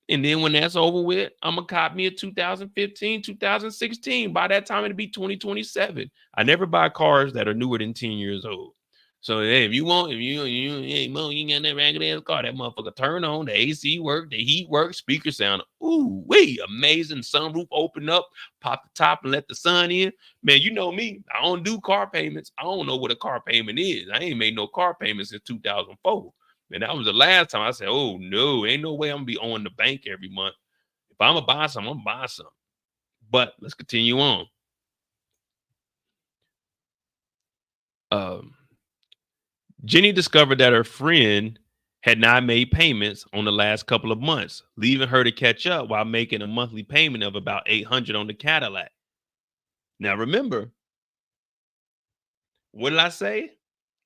And then when that's over with, I'm going to cop me a 2015, 2016. By that time, it'll be 2027. I never buy cars that are newer than 10 years old. So hey, if you hey Mo, you got that ragged ass car, that motherfucker turn on, the AC work, the heat work, speaker sound, ooh wee, amazing. Sunroof open up, pop the top and let the sun in. Man, you know me, I don't do car payments. I don't know what a car payment is. I ain't made no car payments since 2004. And that was the last time I said, oh no, ain't no way I'm gonna be owing the bank every month. If I'm gonna buy something, I'm gonna buy something. But let's continue on. Jenny discovered that her friend had not made payments on the last couple of months, leaving her to catch up while making a monthly payment of about $800 on the Cadillac. Now remember, what did I say?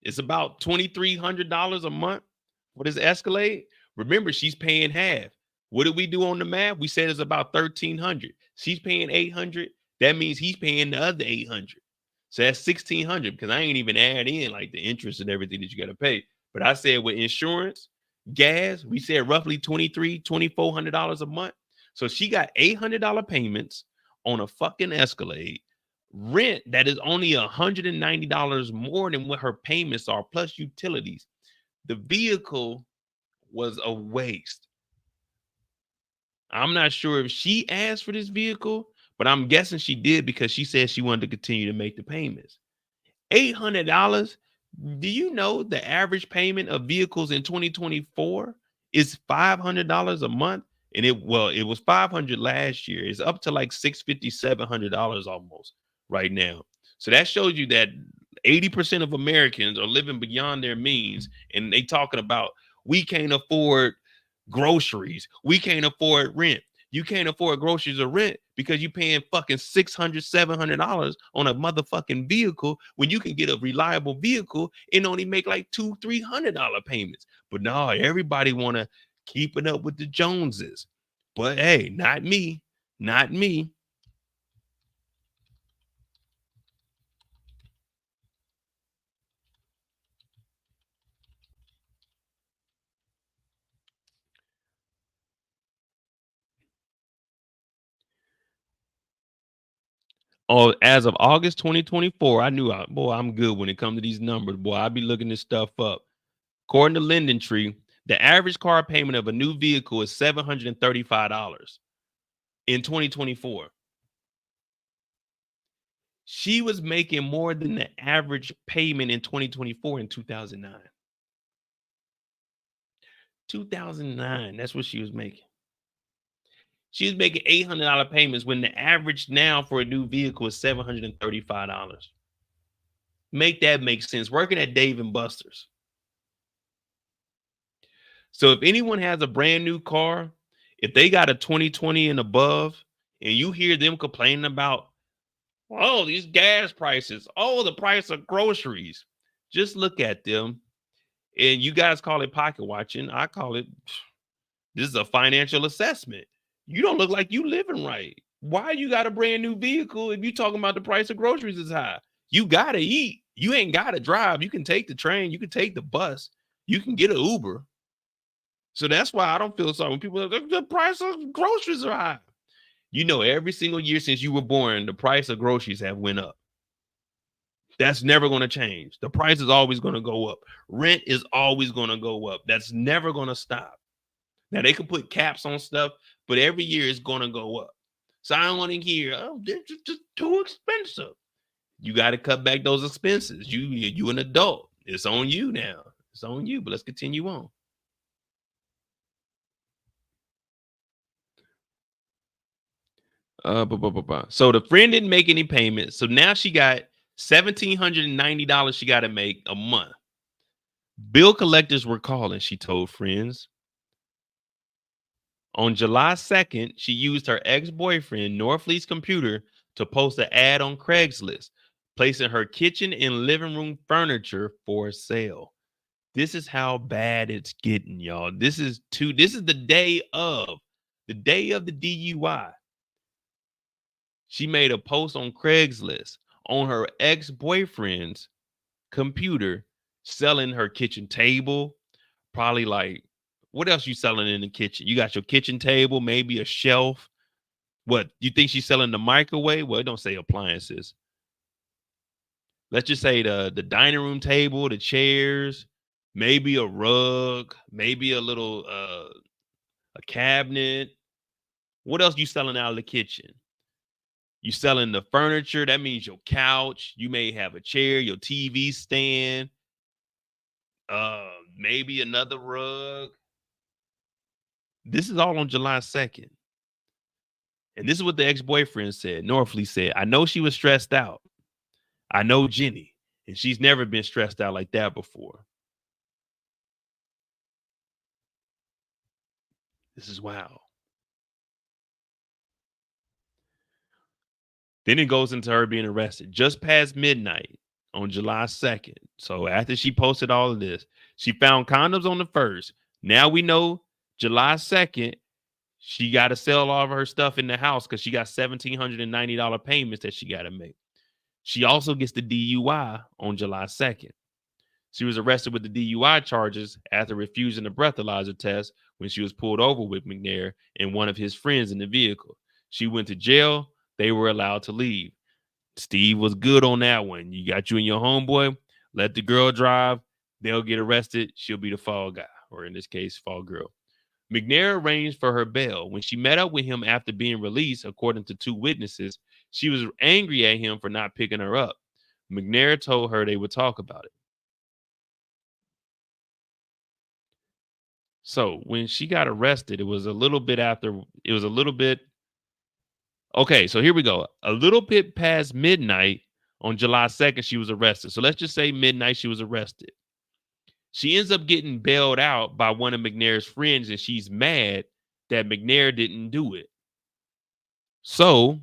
It's about $2,300 a month for this Escalade. Remember, she's paying half. What did we do on the math? We said it's about $1,300. She's paying $800. That means he's paying the other $800. So that's $1,600, because I ain't even add in like the interest and everything that you got to pay. But I said with insurance, gas, we said roughly $2,400 a month. So she got $800 payments on a fucking Escalade, rent that is only $190 more than what her payments are, plus utilities. The vehicle was a waste. I'm not sure if she asked for this vehicle, but I'm guessing she did because she said she wanted to continue to make the payments. $800. Do you know the average payment of vehicles in 2024 is $500 a month? And it was $500 last year. It's up to like $650, $700 almost right now. So that shows you that 80% of Americans are living beyond their means, and they talking about we can't afford groceries, we can't afford rent. You can't afford groceries or rent because you're paying fucking $600, $700 on a motherfucking vehicle when you can get a reliable vehicle and only make like $200, $300 payments. But no, everybody want to keep it up with the Joneses. But hey, not me, not me. Oh, as of August 2024, I knew, I'm good when it comes to these numbers. Boy, I be looking this stuff up. According to LendingTree, the average car payment of a new vehicle is $735 in 2024. She was making more than the average payment in 2024 in 2009. 2009, that's what she was making. She was making $800 payments when the average now for a new vehicle is $735. Make that make sense. Working at Dave & Buster's. So if anyone has a brand new car, if they got a 2020 and above, and you hear them complaining about, oh, these gas prices, oh, the price of groceries, just look at them. And you guys call it pocket watching. I call it, this is a financial assessment. You don't look like you living right. Why you got a brand new vehicle if you talking about the price of groceries is high? You got to eat. You ain't got to drive. You can take the train. You can take the bus. You can get an Uber. So that's why I don't feel sorry when people are like, the price of groceries are high. You know, every single year since you were born, the price of groceries have went up. That's never going to change. The price is always going to go up. Rent is always going to go up. That's never going to stop. Now, they can put caps on stuff, but every year it's going to go up. So I don't want to hear, oh, they're just too expensive. You got to cut back those expenses. You an adult. It's on you now. It's on you, but let's continue on. So the friend didn't make any payments. So now she got $1,790 she got to make a month. Bill collectors were calling, she told friends. On July 2nd, she used her ex-boyfriend Norfleet's computer to post an ad on Craigslist, placing her kitchen and living room furniture for sale. This is how bad it's getting, y'all. This is the day of the DUI. She made a post on Craigslist on her ex-boyfriend's computer, selling her kitchen table, probably like, what else you selling in the kitchen? You got your kitchen table, maybe a shelf. What, you think she's selling the microwave? Well, it don't say appliances. Let's just say the dining room table, the chairs, maybe a rug, maybe a little a cabinet. What else you selling out of the kitchen? You selling the furniture. That means your couch. You may have a chair, your TV stand, maybe another rug. This is all on July 2nd. And this is what the ex-boyfriend said. Norfleet said, I know she was stressed out. I know Jenny, and she's never been stressed out like that before. This is wow. Then it goes into her being arrested just past midnight on July 2nd. So after she posted all of this, she found condoms on the 1st. Now we know July 2nd, she got to sell all of her stuff in the house because she got $1,790 payments that she got to make. She also gets the DUI on July 2nd. She was arrested with the DUI charges after refusing a breathalyzer test when she was pulled over with McNair and one of his friends in the vehicle. She went to jail. They were allowed to leave. Steve was good on that one. You got you and your homeboy. Let the girl drive. They'll get arrested. She'll be the fall guy, or in this case, fall girl. McNair arranged for her bail. When she met up with him after being released, according to 2 witnesses, she was angry at him for not picking her up. McNair told her they would talk about it. So when she got arrested, it was a little bit. Okay, so here we go. A little bit past midnight on July 2nd, she was arrested. So let's just say midnight she was arrested. She ends up getting bailed out by one of McNair's friends, and she's mad that McNair didn't do it. So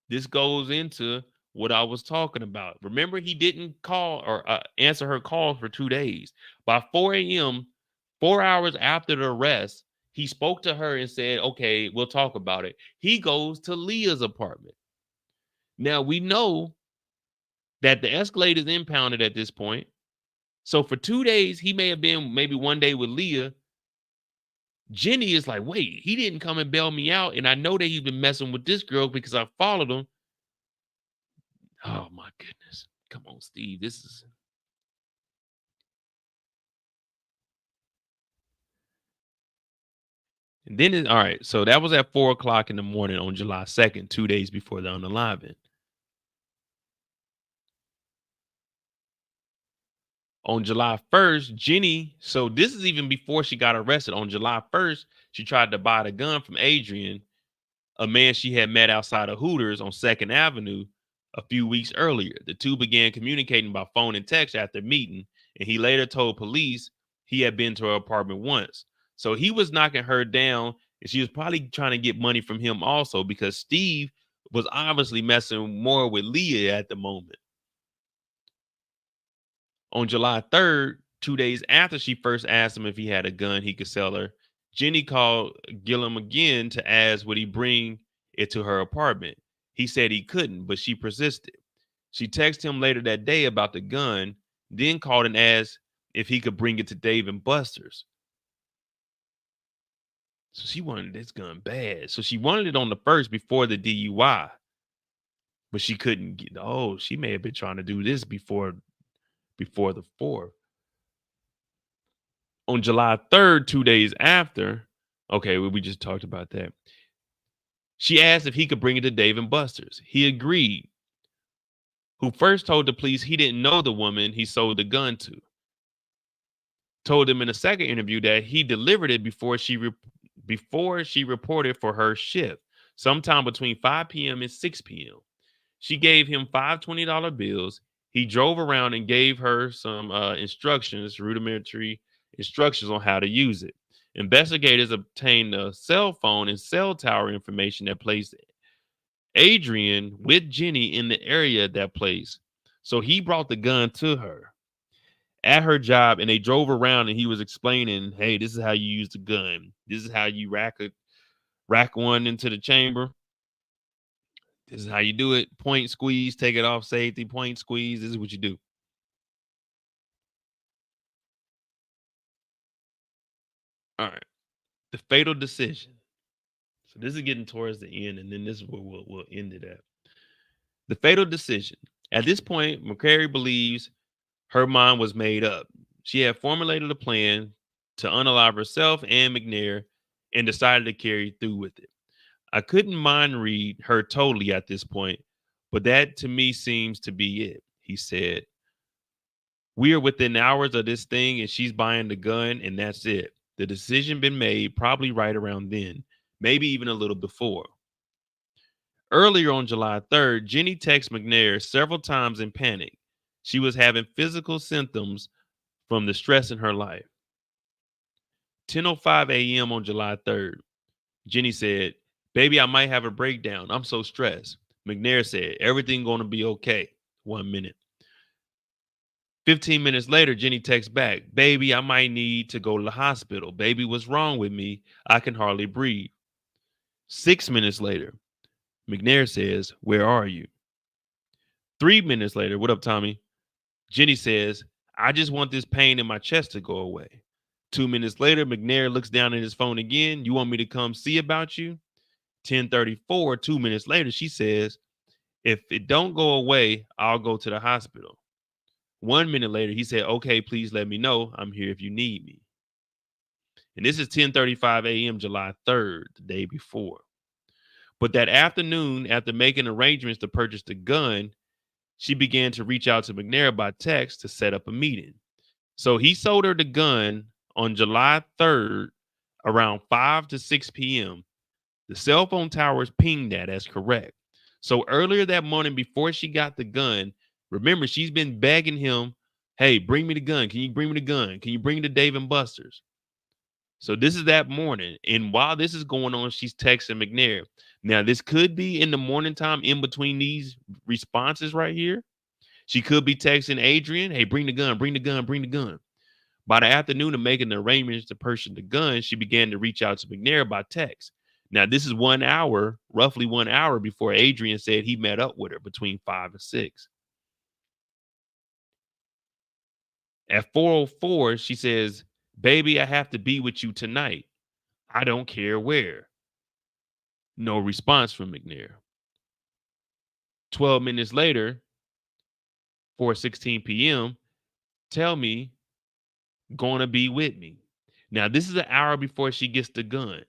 this goes into what I was talking about. Remember, he didn't call or answer her calls for 2 days. By 4 a.m., 4 hours after the arrest, he spoke to her and said, okay, we'll talk about it. He goes to Leah's apartment. Now, we know that the Escalade is impounded at this point. So for 2 days, he may have been maybe one day with Leah. Jenny is like, wait, he didn't come and bail me out. And I know that he's been messing with this girl because I followed him. Oh, my goodness. Come on, Steve. This is... And then, all right, so that was at 4 o'clock in the morning on July 2nd, 2 days before the unaliving. On July 1st, Jenny, so this is even before she got arrested. On July 1st, she tried to buy the gun from Adrian, a man she had met outside of Hooters on 2nd Avenue a few weeks earlier. The two began communicating by phone and text after meeting, and he later told police he had been to her apartment once. So he was knocking her down, and she was probably trying to get money from him also because Steve was obviously messing more with Leah at the moment. On July 3rd, 2 days after she first asked him if he had a gun he could sell her, Jenny called Gillum again to ask would he bring it to her apartment. He said he couldn't, but she persisted. She texted him later that day about the gun, then called and asked if he could bring it to Dave and Buster's. So she wanted this gun bad. So she wanted it on the 1st before the DUI, but she couldn't get. Oh, she may have been trying to do this before the 4th. On July 3rd, 2 days after, okay, we just talked about that. She asked if he could bring it to Dave and Buster's. He agreed, who first told the police he didn't know the woman he sold the gun to. Told him in a second interview that he delivered it before she reported for her shift, sometime between 5 p.m. and 6 p.m. She gave him 5 $20 bills. He drove around and gave her some rudimentary instructions on how to use it. Investigators obtained a cell phone and cell tower information that placed Adrian with Jenny in the area at that place. So he brought the gun to her at her job, and they drove around, and he was explaining, hey, this is how you use the gun. This is how you rack one into the chamber. This is how you do it. Point, squeeze, take it off safety, point, squeeze. This is what you do. All right. The fatal decision. So this is getting towards the end, and then this is where we'll end it at. The fatal decision. At this point, McCrary believes her mind was made up. She had formulated a plan to unalive herself and McNair and decided to carry through with it. I couldn't mind read her totally at this point, but that to me seems to be it, he said. We are within hours of this thing and she's buying the gun and that's it. The decision been made probably right around then, maybe even a little before. Earlier on July 3rd, Jenny texted McNair several times in panic. She was having physical symptoms from the stress in her life. 10:05 a.m. on July 3rd, Jenny said, baby, I might have a breakdown. I'm so stressed. McNair said, everything going to be okay. 1 minute. 15 minutes later, Jenny texts back, baby, I might need to go to the hospital. Baby, what's wrong with me? I can hardly breathe. 6 minutes later, McNair says, where are you? 3 minutes later, what up, Tommy? Jenny says, I just want this pain in my chest to go away. 2 minutes later, McNair looks down at his phone again. You want me to come see about you? 10:34, 2 minutes later, she says, if it don't go away, I'll go to the hospital. 1 minute later, he said, okay, please let me know. I'm here if you need me. And this is 10:35 a.m. July 3rd, the day before. But that afternoon, after making arrangements to purchase the gun, she began to reach out to McNair by text to set up a meeting. So he sold her the gun on July 3rd around 5 to 6 p.m. The cell phone towers pinged that as correct. So earlier that morning, before she got the gun, remember, she's been begging him, hey, bring me the gun. Can you bring me the gun? Can you bring the Dave and Buster's? So this is that morning. And while this is going on, she's texting McNair. Now, this could be in the morning time in between these responses right here. She could be texting Adrian, hey, bring the gun, bring the gun, bring the gun. By the afternoon of making the arrangements to purchase the gun, she began to reach out to McNair by text. Now, this is 1 hour, roughly 1 hour before Adrian said he met up with her between 5 and 6. At 4:04, she says, baby, I have to be with you tonight. I don't care where. No response from McNair. 12 minutes later, 4:16 p.m., tell me, gonna be with me. Now, this is an hour before she gets the gun.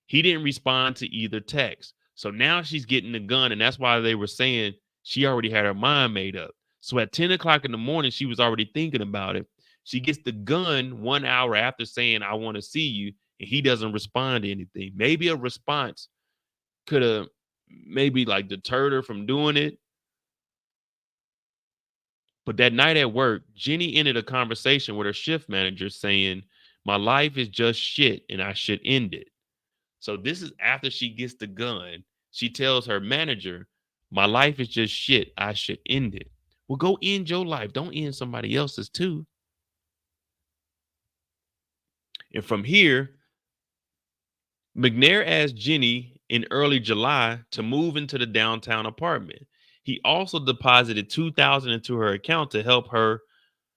He didn't respond to either text. So now she's getting the gun, and that's why they were saying she already had her mind made up. So at 10 o'clock in the morning, she was already thinking about it. She gets the gun 1 hour after saying, I want to see you, and he doesn't respond to anything. Maybe a response could have maybe like deterred her from doing it. But that night at work, Jenny ended a conversation with her shift manager saying, my life is just shit and I should end it. So this is after she gets the gun. She tells her manager, my life is just shit. I should end it. Well, go end your life. Don't end somebody else's too. And from here, McNair asked Jenny in early July to move into the downtown apartment. He also deposited $2,000 into her account to help her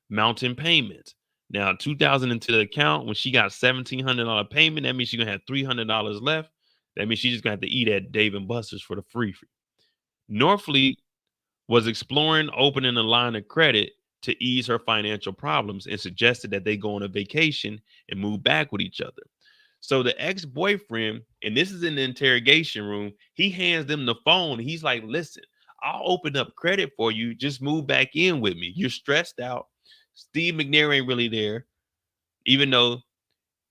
mountain payments. Now, $2,000 into the account, when she got $1,700 payment, that means she's gonna have $300 left. That means she's just gonna have to eat at Dave and Buster's for the free. Norfleet was exploring opening a line of credit to ease her financial problems and suggested that they go on a vacation and move back with each other. So the ex-boyfriend, and this is in the interrogation room, he hands them the phone. He's like, listen, I'll open up credit for you. Just move back in with me. You're stressed out. Steve McNair ain't really there, even though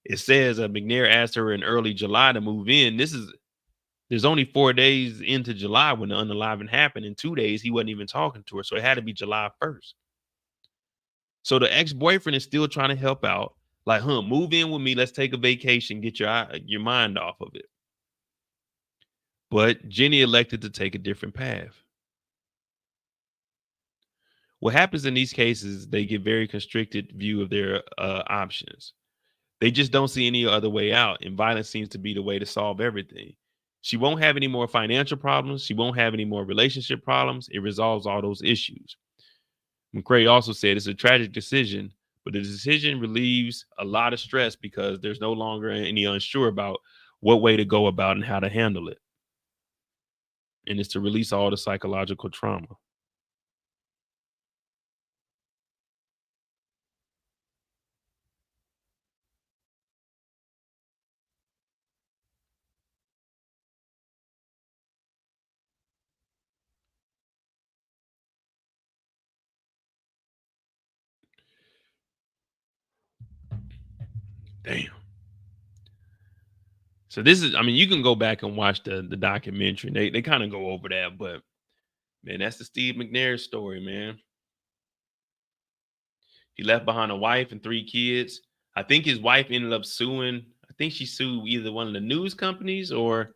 it says McNair asked her in early July to move in. There's only 4 days into July when the unaliving happened. In 2 days, he wasn't even talking to her. So it had to be July 1st. So the ex-boyfriend is still trying to help out. Like, move in with me. Let's take a vacation. Get your mind off of it. But Jenny elected to take a different path. What happens in these cases, they get very constricted view of their options. They just don't see any other way out. And violence seems to be the way to solve everything. She won't have any more financial problems. She won't have any more relationship problems. It resolves all those issues. McCrae also said it's a tragic decision, but the decision relieves a lot of stress because there's no longer any unsure about what way to go about and how to handle it. And it's to release all the psychological trauma. Damn. So this is, I mean, you can go back and watch the documentary. They kind of go over that, but man, that's the Steve McNair story, man. He left behind a wife and 3 kids. I think his wife ended up suing. I think she sued either one of the news companies or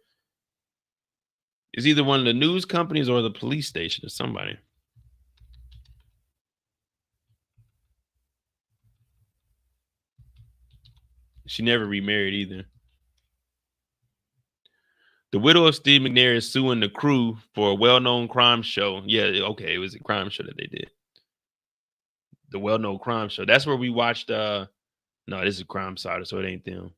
it's either one of the news companies or the police station or somebody. She never remarried either. The widow of Steve McNair is suing the crew for a well-known crime show. Yeah, okay, it was a crime show that they did. the well-known crime show. That's where we watched. No, this is Crime Cider, so it ain't them.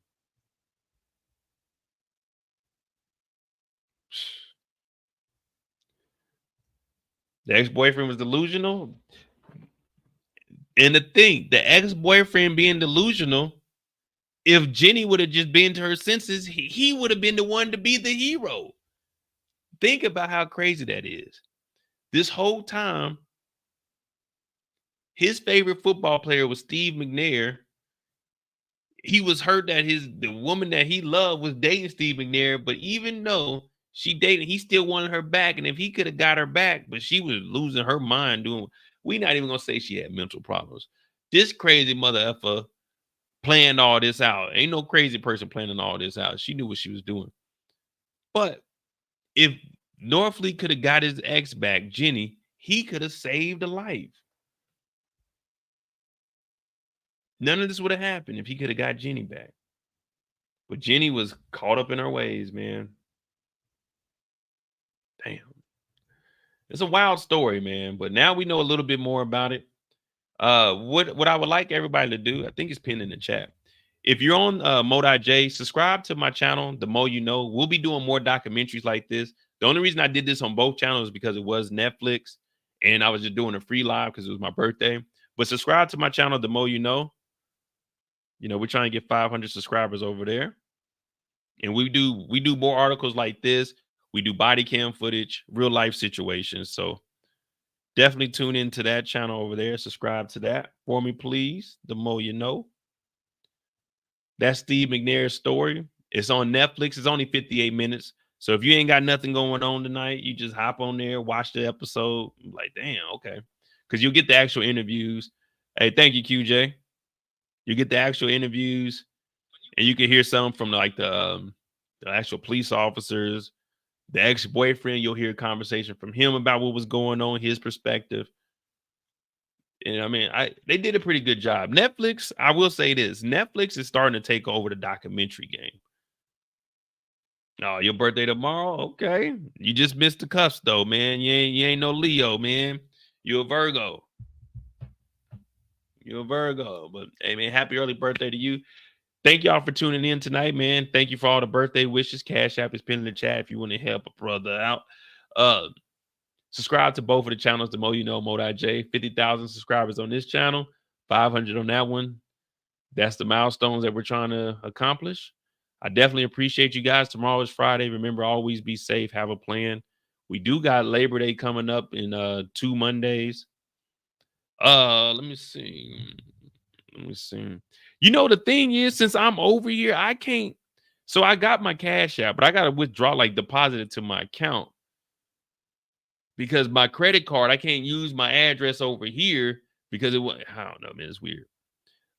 The ex-boyfriend was delusional. And the ex-boyfriend being delusional, if Jenny would have just been to her senses, he would have been the one to be the hero. Think about how crazy that is. This whole time, his favorite football player was Steve McNair. He was hurt that the woman that he loved was dating Steve McNair, but even though she dated, he still wanted her back. And if he could have got her back, but she was losing her mind doing, we're not even gonna say she had mental problems. This crazy mother effer planned all this out. Ain't no crazy person planning all this out. She knew what she was doing. But if Norfleet could have got his ex back, Jenny, he could have saved a life. None of this would have happened if he could have got Jenny back. But Jenny was caught up in her ways, man. Damn. It's a wild story, man. But now we know a little bit more about it. What I would like everybody to do, I think it's pinned in the chat. If you're on MoedotJ, subscribe to my channel, The Mo You Know. We'll be doing more documentaries like this. The only reason I did this on both channels is because it was Netflix, and I was just doing a free live because it was my birthday. But subscribe to my channel, The Mo You Know. You know, we're trying to get 500 subscribers over there. And we do more articles like this. We do body cam footage, real life situations. So definitely tune into that channel over there. Subscribe to that for me, please. The Mo You Know. That's Steve McNair's story. It's on Netflix. It's only 58 minutes. So if you ain't got nothing going on tonight, you just hop on there, watch the episode. Like, damn, okay. Because you'll get the actual interviews. Hey, thank you, QJ. You get the actual interviews, and you can hear some from like the actual police officers, the ex-boyfriend. You'll hear a conversation from him about what was going on, his perspective. And I mean, they did a pretty good job. Netflix, I will say this, Netflix is starting to take over the documentary game. Oh, your birthday tomorrow? Okay. You just missed the cuffs though, man. You ain't no Leo, man. You're a Virgo. You're a Virgo. But hey, man, happy early birthday to you. Thank y'all for tuning in tonight, man. Thank you for all the birthday wishes. Cash App is pinned in the chat if you want to help a brother out. Subscribe to both of the channels, The Mo You Know, MoedotJ. 50,000 subscribers on this channel, 500 on that one. That's the milestones that we're trying to accomplish. I definitely appreciate you guys. Tomorrow is Friday. Remember, always be safe. Have a plan. We do got Labor Day coming up in 2 Mondays. Let me see. You know, the thing is, since I'm over here, I can't. So I got my Cash App, but I got to withdraw, like deposit it to my account. Because my credit card, I can't use my address over here because it was, I don't know, man, it's weird.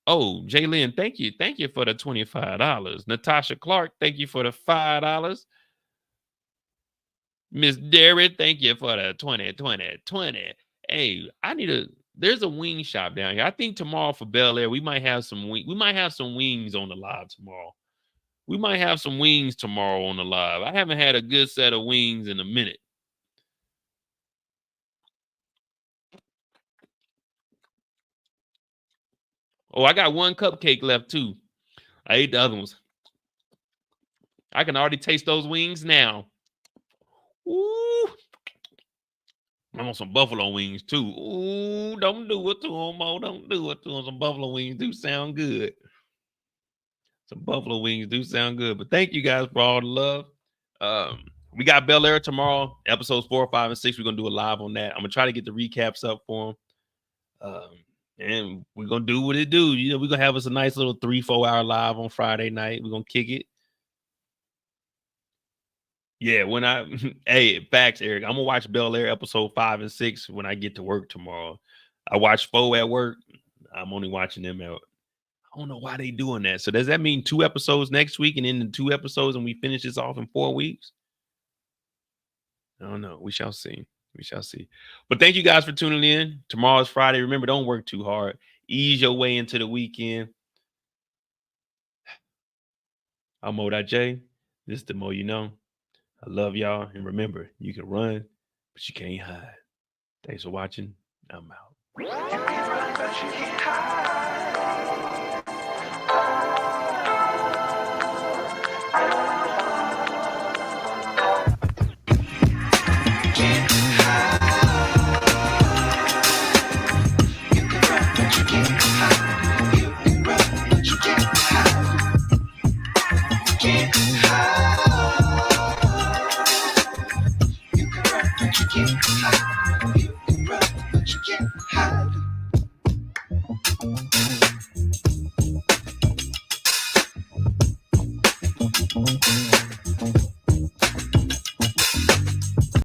Oh, Jalen, thank you. Thank you for the $25. Natasha Clark, thank you for the $5. Miss Derrick, thank you for the 20. Hey, there's a wing shop down here. I think tomorrow for Bel Air, we might have some wings on the live tomorrow. We might have some wings tomorrow on the live. I haven't had a good set of wings in a minute. Oh, I got one cupcake left too. I ate the other ones. I can already taste those wings now. Ooh. I want some buffalo wings too. Ooh, don't do it to them, Mo. Don't do it to them. Some buffalo wings do sound good. Some buffalo wings do sound good. But thank you guys for all the love. We got Bel Air tomorrow, episodes 4, 5, and 6. We're gonna do a live on that. I'm gonna try to get the recaps up for them. And we're gonna do what it do. You know, we're gonna have us a nice little 3-4 hour live on Friday night. We're gonna kick it. Yeah, hey, facts, Eric. I'm gonna watch Bel Air episode 5 and 6 when I get to work tomorrow. I watch 4 at work. I'm only watching them out. I don't know why they doing that. So does that mean 2 episodes next week and then the 2 episodes and we finish this off in 4 weeks? I don't know. We shall see. We shall see. But thank you guys for tuning in. Tomorrow's Friday. Remember, don't work too hard. Ease your way into the weekend. I'm MoedotJ. This is The Mo You Know. I love y'all. And remember, you can run, but you can't hide. Thanks for watching. I'm out. You